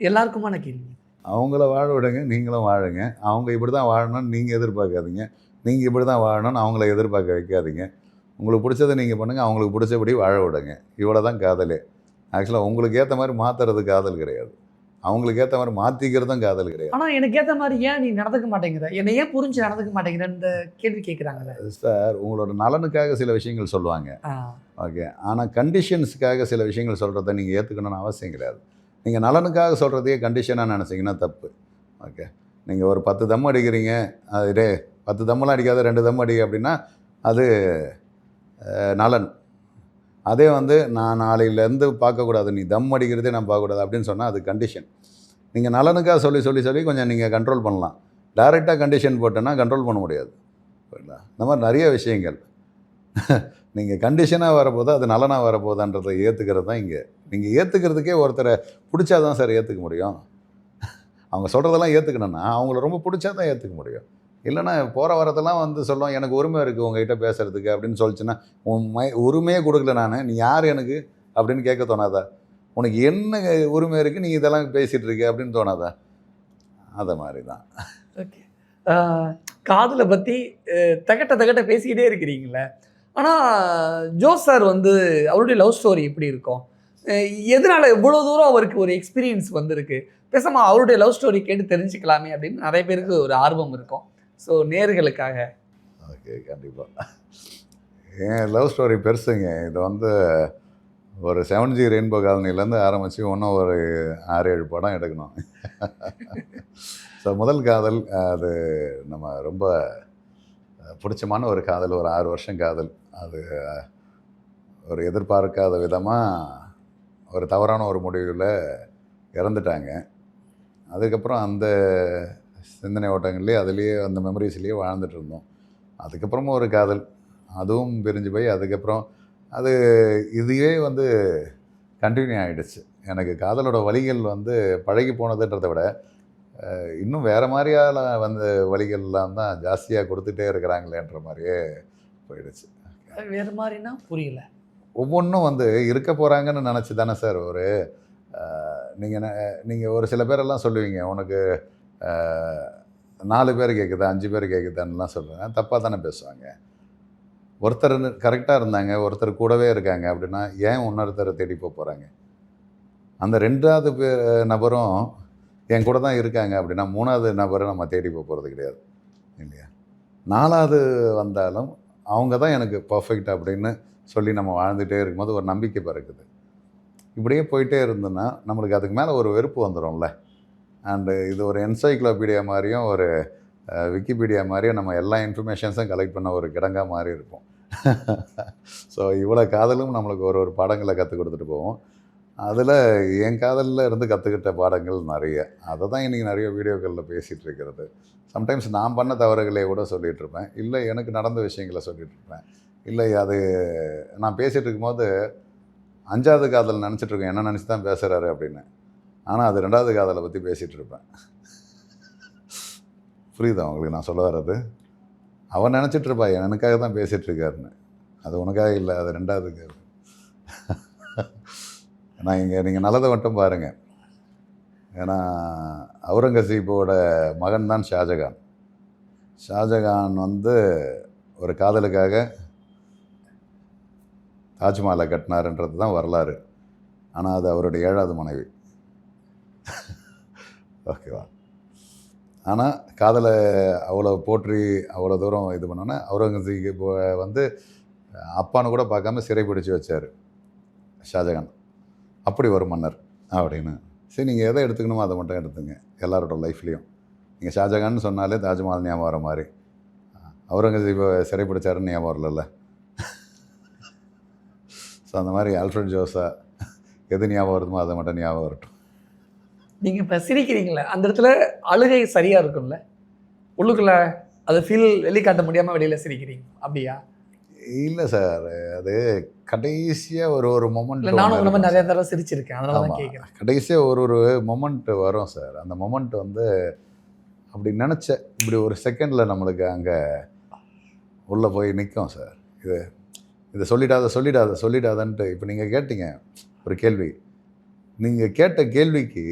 எல்லாருக்குமான கேள்வி. அவங்கள வாழ விடுங்க, நீங்களும் வாழுங்க. அவங்க இப்படி தான் வாழணும்னு நீங்கள் எதிர்பார்க்காதீங்க, நீங்கள் இப்படி தான் வாழணும்னு அவங்கள எதிர்பார்க்க வைக்காதீங்க. உங்களுக்கு பிடிச்சதை நீங்கள் பண்ணுங்கள், அவங்களுக்கு பிடிச்சபடி வாழ விடுங்க. இவ்வளோ தான் காதலே. ஆக்சுவலாக உங்களுக்கு ஏற்ற மாதிரி மாற்றுறது காதல் கிடையாது, அவங்களுக்கு ஏற்ற மாதிரி மாற்றிக்கிறதும் காதல் கிடையாது. ஆனால் எனக்கு ஏற்ற மாதிரி ஏன் நீ நடந்துக்க மாட்டேங்கிற, என்னை ஏன் புரிஞ்சு நடந்துக்க மாட்டேங்கிறன்ற கேள்வி கேட்குறாங்கல்ல சார். உங்களோட நலனுக்காக சில விஷயங்கள் சொல்லுவாங்க, ஓகே. ஆனால் கண்டிஷன்ஸுக்காக சில விஷயங்கள் சொல்கிறத நீங்கள் ஏற்றுக்கணும்னு அவசியம் கிடையாது. நீங்கள் நலனுக்காக சொல்கிறதையே கண்டிஷனாக நினச்சிங்கன்னா தப்பு, ஓகே. நீங்கள் ஒரு 10 தம் அடிக்கிறீங்க, அது 10 தம்மெல்லாம் அடிக்காத 2 தம் அடி அப்படின்னா அது நலன். அதே நான் நாளையிலேருந்து பார்க்கக்கூடாது, நீ தம் அடிக்கிறதே நான் பார்க்கக்கூடாது அப்படின்னு சொன்னால் அது கண்டிஷன். நீங்கள் நலனுக்காக சொல்லி கொஞ்சம் நீங்கள் கண்ட்ரோல் பண்ணலாம். டைரெக்டாக கண்டிஷன் போட்டோன்னா கண்ட்ரோல் பண்ண முடியாது. இந்த மாதிரி நிறைய விஷயங்கள் நீங்கள் கண்டிஷனாக வரப்போதா அது நலனாக வரப்போதான்றதை ஏற்றுக்கிறது தான் இங்கே. நீங்கள் ஏற்றுக்கிறதுக்கே ஒருத்தரை பிடிச்சா தான் சார் ஏற்றுக்க முடியும். அவங்க சொல்கிறதெல்லாம் ஏற்றுக்கணுன்னா அவங்கள ரொம்ப பிடிச்சா தான் ஏற்றுக்க முடியும். இல்லைன்னா போகிற வரதெல்லாம் சொல்லுவோம், எனக்கு உரிமை இருக்குது உங்ககிட்ட பேசுகிறதுக்கு அப்படின்னு சொல்லிச்சுன்னா, உன் உரிமையே கொடுக்கல நான், நீ யார் எனக்கு அப்படின்னு கேட்க தோணாதா? உனக்கு என்ன உரிமை இருக்குது, நீ இதெல்லாம் பேசிகிட்டு இருக்க அப்படின்னு தோணாதா? அதை மாதிரி தான். ஓகே. காதலை பற்றி தகட்ட பேசிக்கிட்டே இருக்கிறீங்களே. ஆனால் ஜோஸ் சார் அவருடைய லவ் ஸ்டோரி எப்படி இருக்கும், எதனால் இவ்வளோ தூரம் அவருக்கு ஒரு எக்ஸ்பீரியன்ஸ் வந்திருக்கு, பேசாமல் அவருடைய லவ் ஸ்டோரி கேட்டு தெரிஞ்சுக்கலாமே அப்படின்னு நிறைய பேருக்கு ஒரு ஆர்வம் இருக்கும். ஸோ நேர்களுக்காக. ஓகே, கண்டிப்பாக. என் லவ் ஸ்டோரி பெருசுங்க. இது ஒரு 7G ரெயின்போ காலனிலேருந்து ஆரம்பித்து இன்னும் ஒரு 6-7 படம் எடுக்கணும். ஸோ முதல் காதல் அது நம்ம ரொம்ப பிடிச்சமான ஒரு காதல், ஒரு 6 வருஷம் காதல். அது ஒரு எதிர்பார்க்காத விதமாக ஒரு தவறான ஒரு முடிவில் இறந்துட்டாங்க. அதுக்கப்புறம் அந்த சிந்தனை ஓட்டங்கள்லேயே அதுலேயே அந்த மெமரிஸ்லேயே வாழ்ந்துட்டு இருந்தோம். அதுக்கப்புறமும் ஒரு காதல், அதுவும் பிரிஞ்சு போய் அதுக்கப்புறம் அது இதுவே கண்டினியூ ஆகிடுச்சு. எனக்கு காதலோட வழிகள் பழகி போனதுன்றதை விட இன்னும் வேறு மாதிரியான வழிகள்லாம் தான் ஜாஸ்தியாக கொடுத்துட்டே இருக்கிறாங்களேன்ற மாதிரியே போயிடுச்சு. வேறு மாதிரினா புரியல. ஒவ்வொன்றும் இருக்க போகிறாங்கன்னு நினச்சி தானே சார். ஒரு நீங்கள் ஒரு சில பேரெல்லாம் சொல்லுவீங்க, உனக்கு 4 பேர் கேட்குதா 5 பேர் கேட்குதான்லாம் சொல்லுவேன். தப்பாக தானே பேசுவாங்க. ஒருத்தர் கரெக்டாக இருந்தாங்க, ஒருத்தர் கூடவே இருக்காங்க அப்படின்னா ஏன் இன்னொருத்தரை தேடி போகிறாங்க? அந்த 2வது நபரும் என் கூட தான் இருக்காங்க அப்படின்னா 3வது நபரை நம்ம தேடி போகிறது கிடையாது இல்லையா? 4வது வந்தாலும் அவங்க தான் எனக்கு பர்ஃபெக்ட் அப்படின்னு சொல்லி நம்ம வாழ்ந்துகிட்டே இருக்கும்போது ஒரு நம்பிக்கை பிறக்குது. இப்படியே போயிட்டே இருந்தோன்னா நம்மளுக்கு அதுக்கு மேலே ஒரு வெறுப்பு வந்துடும்ல. அண்டு இது ஒரு என்சைக்ளோபீடியா மாதிரியும் ஒரு விக்கிபீடியா மாதிரியும் நம்ம எல்லா இன்ஃபர்மேஷன்ஸும் கலெக்ட் பண்ண ஒரு கிடங்கா மாதிரி இருப்போம். ஸோ இவ்வளோ காதலும் நம்மளுக்கு ஒரு பாடங்களை கற்றுக் கொடுத்துட்டு போவோம். அதில் என் காதலில் இருந்து கற்றுக்கிட்ட பாடங்கள் நிறைய. அதை தான் இன்றைக்கி நிறைய வீடியோக்களில் பேசிகிட்டு இருக்கிறது. சம்டைம்ஸ் நான் பண்ண தவறுகளே கூட சொல்லிகிட்ருப்பேன், இல்லை எனக்கு நடந்த விஷயங்களை சொல்லிகிட்ருப்பேன், இல்லை அது நான் பேசிகிட்டு இருக்கும்போது 5வது காதல் நினச்சிட்ருக்கேன், என்ன நினச்சி தான் பேசுகிறாரு அப்படின்னு. ஆனால் அது 2வது காதலை பற்றி பேசிகிட்டு இருப்பேன். புரியுதா உங்களுக்கு நான் சொல்ல வர்றது? அவன் நினச்சிட்ருப்பா எனக்காக தான் பேசிகிட்ருக்காருன்னு. அது உனக்காக இல்லை, அது 2வது. நான் நீங்கள் நல்லதை மட்டும் பாருங்கள். ஏன்னா அவுரங்கசீப்போட மகன் தான் ஷாஜகான். ஷாஜகான் வந்து ஒரு காதலுக்காக தாஜ்மஹாலை கட்டினாருன்றது தான் வரலாறு. ஆனால் அது அவருடைய 7வது மனைவி. ஓகேவா? ஆனால் காதலை அவ்வளோ போற்றி அவ்வளோ தூரம் இது பண்ணோன்னா அவுரங்கசீப் வந்து அப்பான்னு கூட பார்க்காம சிறை பிடிச்சி வச்சார் ஷாஜகான். அப்படி ஒரு மன்னர் அப்படின்னு. சரி, நீங்கள் எதை எடுத்துக்கணுமோ அதை மட்டும் எடுத்துங்க எல்லாரோட லைஃப்லேயும். நீங்கள் ஷாஜகான்னு சொன்னாலே தாஜ்மஹால் ஞாபகம் வர மாதிரி, அவுரங்கசீப்பை சிறை பிடிச்சாருன்னு ஞாபகம் வரல. ஸோ அந்த மாதிரி ஆல்ஃப்ரட் ஜோஸா எது ஞாபகம் வருமோ அதை மட்டும் ஞாபகம் வரட்டும். நீங்கள் இப்போ சிரிக்கிறீங்களே, அந்த இடத்துல அழுகை சரியாக இருக்கும்ல, உள்ளுக்குள்ளே அதை ஃபீல் வெளிக்காட்ட முடியாமல் வெளியில் சிரிக்கிறீங்க, அப்படியா? இல்லை சார், அது கடைசியாக ஒரு மொமெண்ட். இல்லை, நானும் நம்ம நிறைய தடவை சிரிச்சிருக்கேன், அதனால தான் கேட்குறேன். கடைசியாக ஒரு மொமெண்ட் வரும் சார். அந்த மொமெண்ட் வந்து அப்படி நினச்ச இப்படி ஒரு செகண்டில் நம்மளுக்கு அங்கே உள்ளே போய் நிற்கும் சார். இதை சொல்லிடாதன்ட்டு இப்போ நீங்கள் கேட்டீங்க ஒரு கேள்வி. நீங்கள் கேட்ட கேள்விக்கு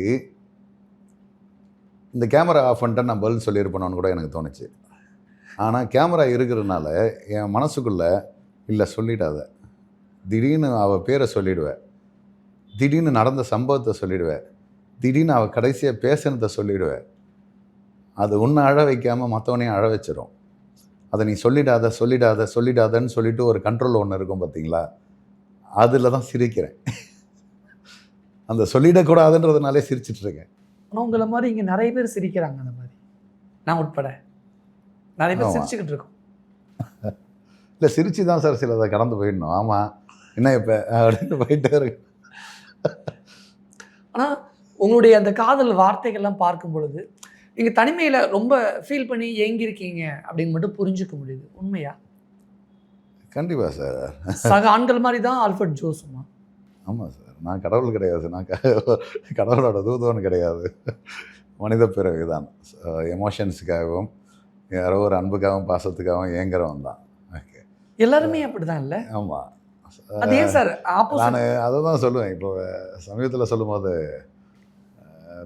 இந்த கேமரா ஆஃப் பண்ணிட்டு நான் பதில் சொல்லியிருப்பேனோன்னு கூட எனக்கு தோணுச்சு. ஆனால் கேமரா இருக்கிறதுனால என் மனசுக்குள்ளே இல்லை சொல்லிடாத, திடீர்னு அவள் பேரை சொல்லிடுவேன், திடீர்னு நடந்த சம்பவத்தை சொல்லிடுவேன், திடீர்னு அவள் கடைசியாக பேசினதை சொல்லிடுவேன். அது ஒன்று அழ வைக்காமல் மற்றவனையும் அழ வச்சிடும். அதை நீ சொல்லிடாதன்னு சொல்லிட்டு ஒரு கண்ட்ரோல் ஒன்று இருக்கும் பார்த்தீங்களா, அதில் தான் சிரிக்கிறேன். அந்த சொல்லிடக்கூடாதுன்றதுனாலே சிரிச்சிட்ருக்கேன். ஆனால் உங்களை மாதிரி இங்கே நிறைய பேர் சிரிக்கிறாங்க, அந்த மாதிரி நான் உட்பட நிறைய பேர் சிரிச்சுக்கிட்டு இருக்கோம். இல்லை, சிரிச்சு தான் சார் சிலதை கடந்து போயிடணும். ஆமாம், என்ன இப்போ அப்படின்னு போயிட்டே இருக்கு. ஆனால் உங்களுடைய அந்த காதல் வார்த்தைகள்லாம் பார்க்கும் பொழுது நீங்கள் தனிமையில் ரொம்ப ஃபீல் பண்ணி ஏங்கியிருக்கீங்க அப்படின்னு மட்டும் புரிஞ்சுக்க முடியுது. உண்மையா? கண்டிப்பாக சார். சக ஆண்கள் மாதிரி தான் ஆல்ஃப்ரட் ஜோஸுமா? ஆமாம் சார், நான் கடவுள் கிடையாது, நான் கடவுளோட தூதுவன் கிடையாது, மனித பிறவி தான். எமோஷன்ஸுக்காகவும் யாரோ ஒரு அன்புக்காகவும் பாசத்துக்காகவும் ஏங்குறவன் தான். ஓகே, எல்லாருமே அப்படி தான் இல்லை? ஆமாம். அதே சார், நான் அதை தான் சொல்லுவேன். இப்போ சமீபத்தில் சொல்லும்போது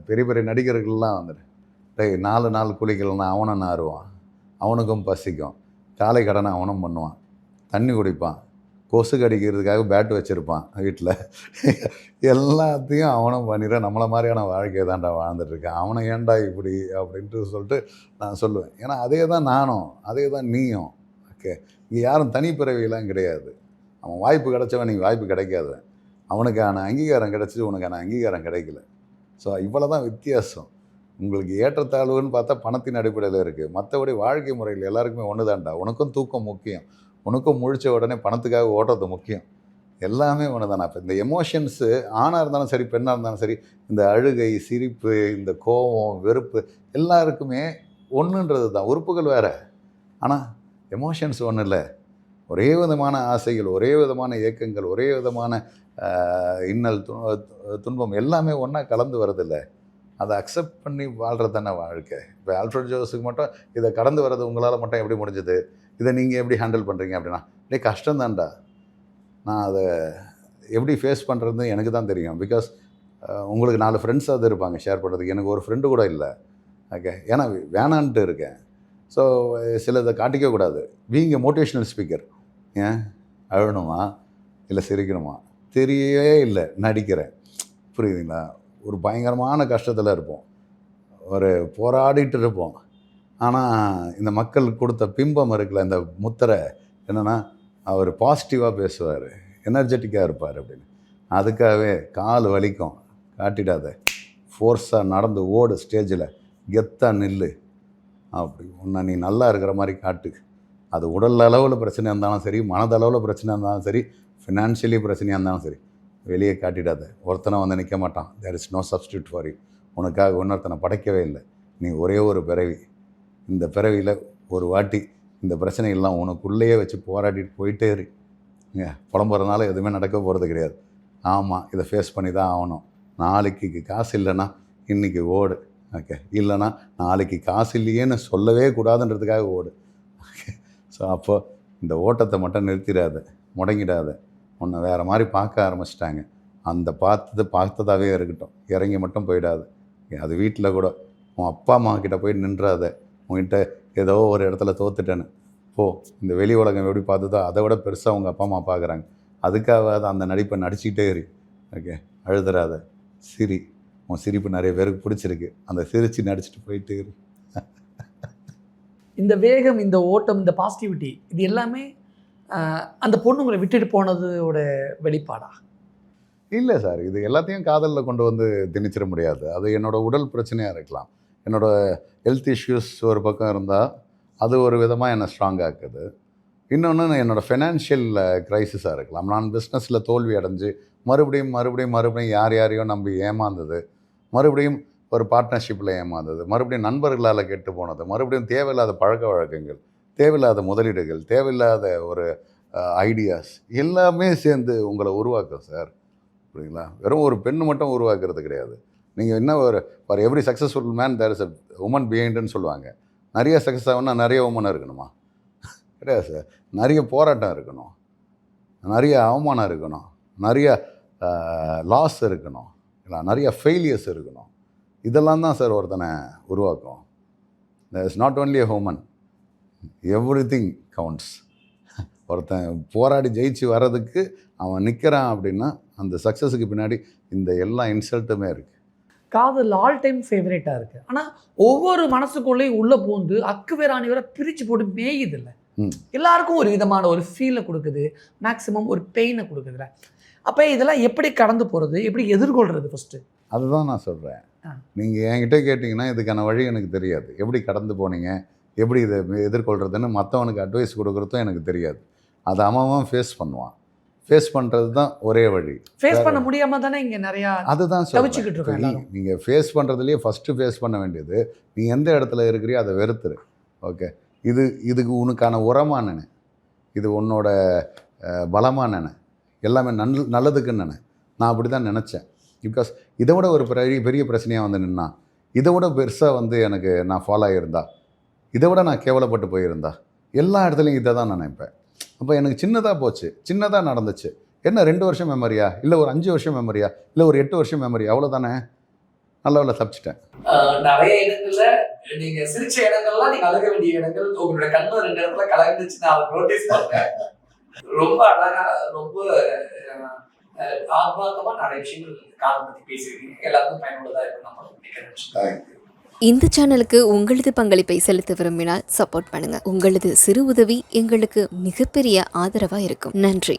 பெரிய பெரிய நடிகர்கள்லாம் வந்துட்டு, டேய் 4 நாள் குளிக்கலன்னா அவனை நாருவான், அவனுக்கும் பசிக்கும், காலை கடனை அவனும் பண்ணுவான், தண்ணி குடிப்பான், கொசு கடிக்கிறதுக்காக பேட் வச்சுருப்பான் வீட்டில், எல்லாத்தையும் அவனும் பண்ணிடுற நம்மளை மாதிரியான வாழ்க்கையை தான்டா வாழ்ந்துட்டுருக்கேன், அவனை ஏன்டா இப்படி அப்படின்ட்டு சொல்லிட்டு நான் சொல்லுவேன். ஏன்னா அதே தான் நானும், அதே தான் நீயும். ஓகே, இங்கே யாரும் தனிப்பிறவியெல்லாம் கிடையாது. அவன் வாய்ப்பு கிடைச்சவன் நீங்கள் வாய்ப்பு கிடைக்காது, அவனுக்கான அங்கீகாரம் கிடைச்சி உனக்கான அங்கீகாரம் கிடைக்கல. ஸோ இவ்வளோ தான் வித்தியாசம். உங்களுக்கு ஏற்றத்தாழ்வுன்னு பார்த்தா பணத்தின் அடிப்படையில் இருக்குது, மற்றபடி வாழ்க்கை முறையில் எல்லாருக்குமே ஒன்று தான்டா. உனக்கும் தூக்கம் முக்கியம், உனக்கும் முழிச்ச உடனே பணத்துக்காக ஓடுறது முக்கியம், எல்லாமே ஒன்று தானே. இப்போ இந்த எமோஷன்ஸு ஆணாக இருந்தாலும் சரி பெண்ணாக இருந்தாலும் சரி, இந்த அழுகை, சிரிப்பு, இந்த கோபம், வெறுப்பு எல்லாருக்குமே ஒன்றுன்றது தான். உறுப்புகள் வேறு, ஆனால் எமோஷன்ஸ் ஒன்றும் இல்லை. ஒரே விதமான ஆசைகள், ஒரே விதமான இயக்கங்கள், ஒரே விதமான இன்னல் துன்பம் எல்லாமே ஒன்றா கலந்து வரதில்லை. அதை அக்செப்ட் பண்ணி வாழ்கிறது தானே வாழ்க்கை. இப்போ ஆல்ஃப்ரட் ஜோஸுக்கு மட்டும் இதை கடந்து வர்றது உங்களால் மட்டும் எப்படி முடிஞ்சது, இதை நீங்கள் எப்படி ஹேண்டில் பண்ணுறீங்க அப்படின்னா, டே கஷ்டம்தான்டா, நான் அதை எப்படி ஃபேஸ் பண்ணுறதுன்னு எனக்கு தான் தெரியும். பிகாஸ் உங்களுக்கு 4 ஃப்ரெண்ட்ஸ் அது இருப்பாங்க ஷேர் பண்ணுறதுக்கு, எனக்கு ஒரு ஃப்ரெண்டு கூட இல்லை. ஓகே, ஏன்னா வேணான்ட்டு இருக்கேன். ஸோ சிலதை காட்டிக்க கூடாது. வீங்க மோட்டிவேஷ்னல் ஸ்பீக்கர். ஏன் அழணுமா இல்லை சிரிக்கணுமா தெரியவே இல்லை, நடிக்கிறேன். புரியுதுங்களா? ஒரு பயங்கரமான கஷ்டத்தில் இருப்போம், ஒரு போராடிட்டு இருப்போம். ஆனால் இந்த மக்கள் கொடுத்த பிம்பம் இருக்குல்ல, இந்த முத்திரை என்னென்னா, அவர் பாசிட்டிவாக பேசுவார், எனர்ஜெட்டிக்காக இருப்பார் அப்படின்னு. அதுக்காகவே கால் வலிக்கும், காட்டிடாத, ஃபோர்ஸாக நடந்து ஓடு, ஸ்டேஜில் கெத்தாக நில்லு, அப்படி உன்னை நீ நல்லா இருக்கிற மாதிரி காட்டு. அது உடல் அளவில் பிரச்சனை இருந்தாலும் சரி, மனதளவில் பிரச்சனை இருந்தாலும் சரி, ஃபினான்ஷியலி பிரச்சனையாக இருந்தாலும் சரி, வெளியே காட்டிடாத. ஒருத்தனை வந்து நிற்க மாட்டான். There is no substitute for you. உனக்காக இன்னொருத்தனை படைக்கவே இல்லை. நீ ஒரே ஒரு பிறவி. இந்த பிறவியில் ஒரு வாட்டி இந்த பிரச்சனைகள்லாம் உனக்குள்ளேயே வச்சு போராடிட்டு போயிட்டே இரு. புலம்புறதுனால எதுவுமே நடக்க போகிறது கிடையாது. ஆமாம், இதை ஃபேஸ் பண்ணி தான் ஆகணும். நாளைக்கு காசு இல்லைன்னா இன்றைக்கி ஓடு. ஓகே, இல்லைன்னா நாளைக்கு காசு இல்லையேன்னு சொல்லவே கூடாதுன்றதுக்காக ஓடு. ஓகே, ஸோ அப்போ இந்த ஓட்டத்தை மட்டும் நிறுத்திடாத, முடங்கிடாத. உன்னை வேறு மாதிரி பார்க்க ஆரம்பிச்சிட்டாங்க. அந்த பார்த்ததாவே இருக்கட்டும், இறங்கி மட்டும் போயிடாது. அது வீட்டில் கூட உன் அப்பா அம்மா கிட்ட போய் நின்றாத, உங்ககிட்ட ஏதோ ஒரு இடத்துல தோத்துட்டேன்னு போ. இந்த வெளி உலகம் எப்படி பார்த்ததோ அதை விட பெருசாக உங்கள் அப்பா அம்மா பார்க்குறாங்க. அதுக்காக அந்த நடிப்பை நடிச்சுக்கிட்டே இரு. ஓகே, அழுதுறாத, சிரி. உன் சிரிப்பு நிறைய பேருக்கு பிடிச்சிருக்கு, அந்த சிரிச்சு நடிச்சுட்டு போயிட்டு இரு. இந்த வேகம், இந்த ஓட்டம், இந்த பாசிட்டிவிட்டி, இது எல்லாமே அந்த பொண்ணு உங்களை விட்டுட்டு போனதோட வெளிப்பாடா? இல்லை சார், இது எல்லாத்தையும் காதலில் கொண்டு வந்து திணிச்சிட முடியாது. அது என்னோடய உடல் பிரச்சனையாக இருக்கலாம், என்னோடய ஹெல்த் இஷ்யூஸ் ஒரு பக்கம் இருந்தால் அது ஒரு விதமாக என்னை ஸ்ட்ராங்காக இருக்குது. இன்னொன்று என்னோடய ஃபினான்ஷியல் க்ரைசிஸாக இருக்கலாம். நான் பிஸ்னஸில் தோல்வி அடைஞ்சு மறுபடியும் யாரையோ நம்பி ஏமாந்தது, மறுபடியும் ஒரு பார்ட்னர்ஷிப்பில் ஏமாந்தது, மறுபடியும் நண்பர்களால் கெட்டு போனது, மறுபடியும் தேவையில்லாத பழக்க வழக்கங்கள், தேவையில்லாத முதலீடுகள், தேவையில்லாத ஒரு ஐடியாஸ் எல்லாமே சேர்ந்து உங்களை உருவாக்கும் சார். புரியுங்களா? வெறும் ஒரு பெண்ணு மட்டும் உருவாக்குறது கிடையாது. நீங்கள் என்ன for every successful man there is a woman பிஹைண்டுன்னு சொல்லுவாங்க. நிறைய சக்ஸஸ் ஆகுனா நிறைய உமன் இருக்கணுமா? கிடையாது சார். நிறைய போராட்டம் இருக்கணும், நிறைய அவமானம் இருக்கணும், நிறைய லாஸ் இருக்கணும், இல்லை நிறைய ஃபெயிலியர்ஸ் இருக்கணும். இதெல்லாம் தான் சார் ஒருத்தனை உருவாக்கும். There is not only a human, everything counts. ஒருத்தன் போராடி ஜெயிச்சு வர்றதுக்கு அவன் நிற்கிறான் அப்படின்னா அந்த சக்ஸஸுக்கு பின்னாடி இந்த எல்லா இன்சல்ட்டுமே இருக்குது. காதல் ஆல் டைம் ஃபேவரேட்டாக இருக்குது. ஆனால் ஒவ்வொரு மனசுக்குள்ளேயும் உள்ளே பூந்து அக்கு வேற ஆணி வேற பிரித்து போட்டு மேயுது இல்லை. எல்லாருக்கும் ஒரு விதமான ஒரு ஃபீலை கொடுக்குது, மேக்ஸிமம் ஒரு பெயினை கொடுக்குதுல. அப்போ இதெல்லாம் எப்படி கடந்து போகிறது, எப்படி எதிர்கொள்கிறது ஃபஸ்ட்டு? அதுதான் நான் சொல்கிறேன். நீங்கள் என்கிட்ட கேட்டிங்கன்னா இதுக்கான வழி எனக்கு தெரியாது. எப்படி கடந்து போனீங்க, எப்படி இதை எதிர்கொள்கிறதுன்னு மற்றவனுக்கு அட்வைஸ் கொடுக்குறதும் எனக்கு தெரியாது. அதை அவன் ஃபேஸ் பண்ணுவான். ஃபேஸ் பண்ணுறது தான் ஒரே வழி. ஃபேஸ் பண்ண முடியாமல் தானே இங்கே நிறையா அதுதான் தவிச்சுக்கிட்டு இருக்கோம். நீங்கள் ஃபேஸ் பண்ணுறதுலேயே ஃபஸ்ட்டு ஃபேஸ் பண்ண வேண்டியது நீ எந்த இடத்துல இருக்கிறியோ அதை வெறுத்துரு. ஓகே, இதுக்கு உனக்கான உரமாக நினை, இது உன்னோட பலமாக நினை, எல்லாமே நல்லதுக்குன்னு நினை. நான் அப்படி தான் நினச்சேன். பிகாஸ் இதை விட ஒரு பெரிய பிரச்சனையாக வந்து நின்னா, இதை விட பெருசாக வந்து எனக்கு நான் ஃபாலோ ஆகியிருந்தா, இதை விட நான் கேவலப்பட்டு போயிருந்தா, எல்லா இடத்துலையும் இதை தான் நினைப்பேன். அப்போ எனக்கு சின்னதாக போச்சு, சின்னதாக நடந்துச்சு. என்ன 2 வருஷம் மெமரியா, இல்லை ஒரு 5 வருஷம் மெமரியா, இல்லை ஒரு 8 வருஷம் மெமரியா, அவ்வளோதானே. நல்ல தப்பிச்சிட்டேன். நிறைய இடங்கள்ல நீங்க சிரிச்ச இடங்கள்லாம் நீங்க அழுக வேண்டிய இடங்கள், உங்களோட கண்ணு 2 இடத்துல கலந்துச்சு, நான் அதை நோட்டீஸ் பண்ணேன். ரொம்ப அழகா, ரொம்ப ஆத்மார்த்தமா நிறைய விஷயங்கள் காதல் பத்தி பேசியிருக்கீங்க. எல்லாருக்கும் பயனுள்ளதா இருக்கும் நம்ம நினைக்கிறேன். இந்த சேனலுக்கு உங்களது பங்களிப்பை செலுத்த விரும்பினால் சப்போர்ட் பண்ணுங்க. உங்களது சிறு உதவி எங்களுக்கு மிகப்பெரிய ஆதரவா இருக்கும். நன்றி.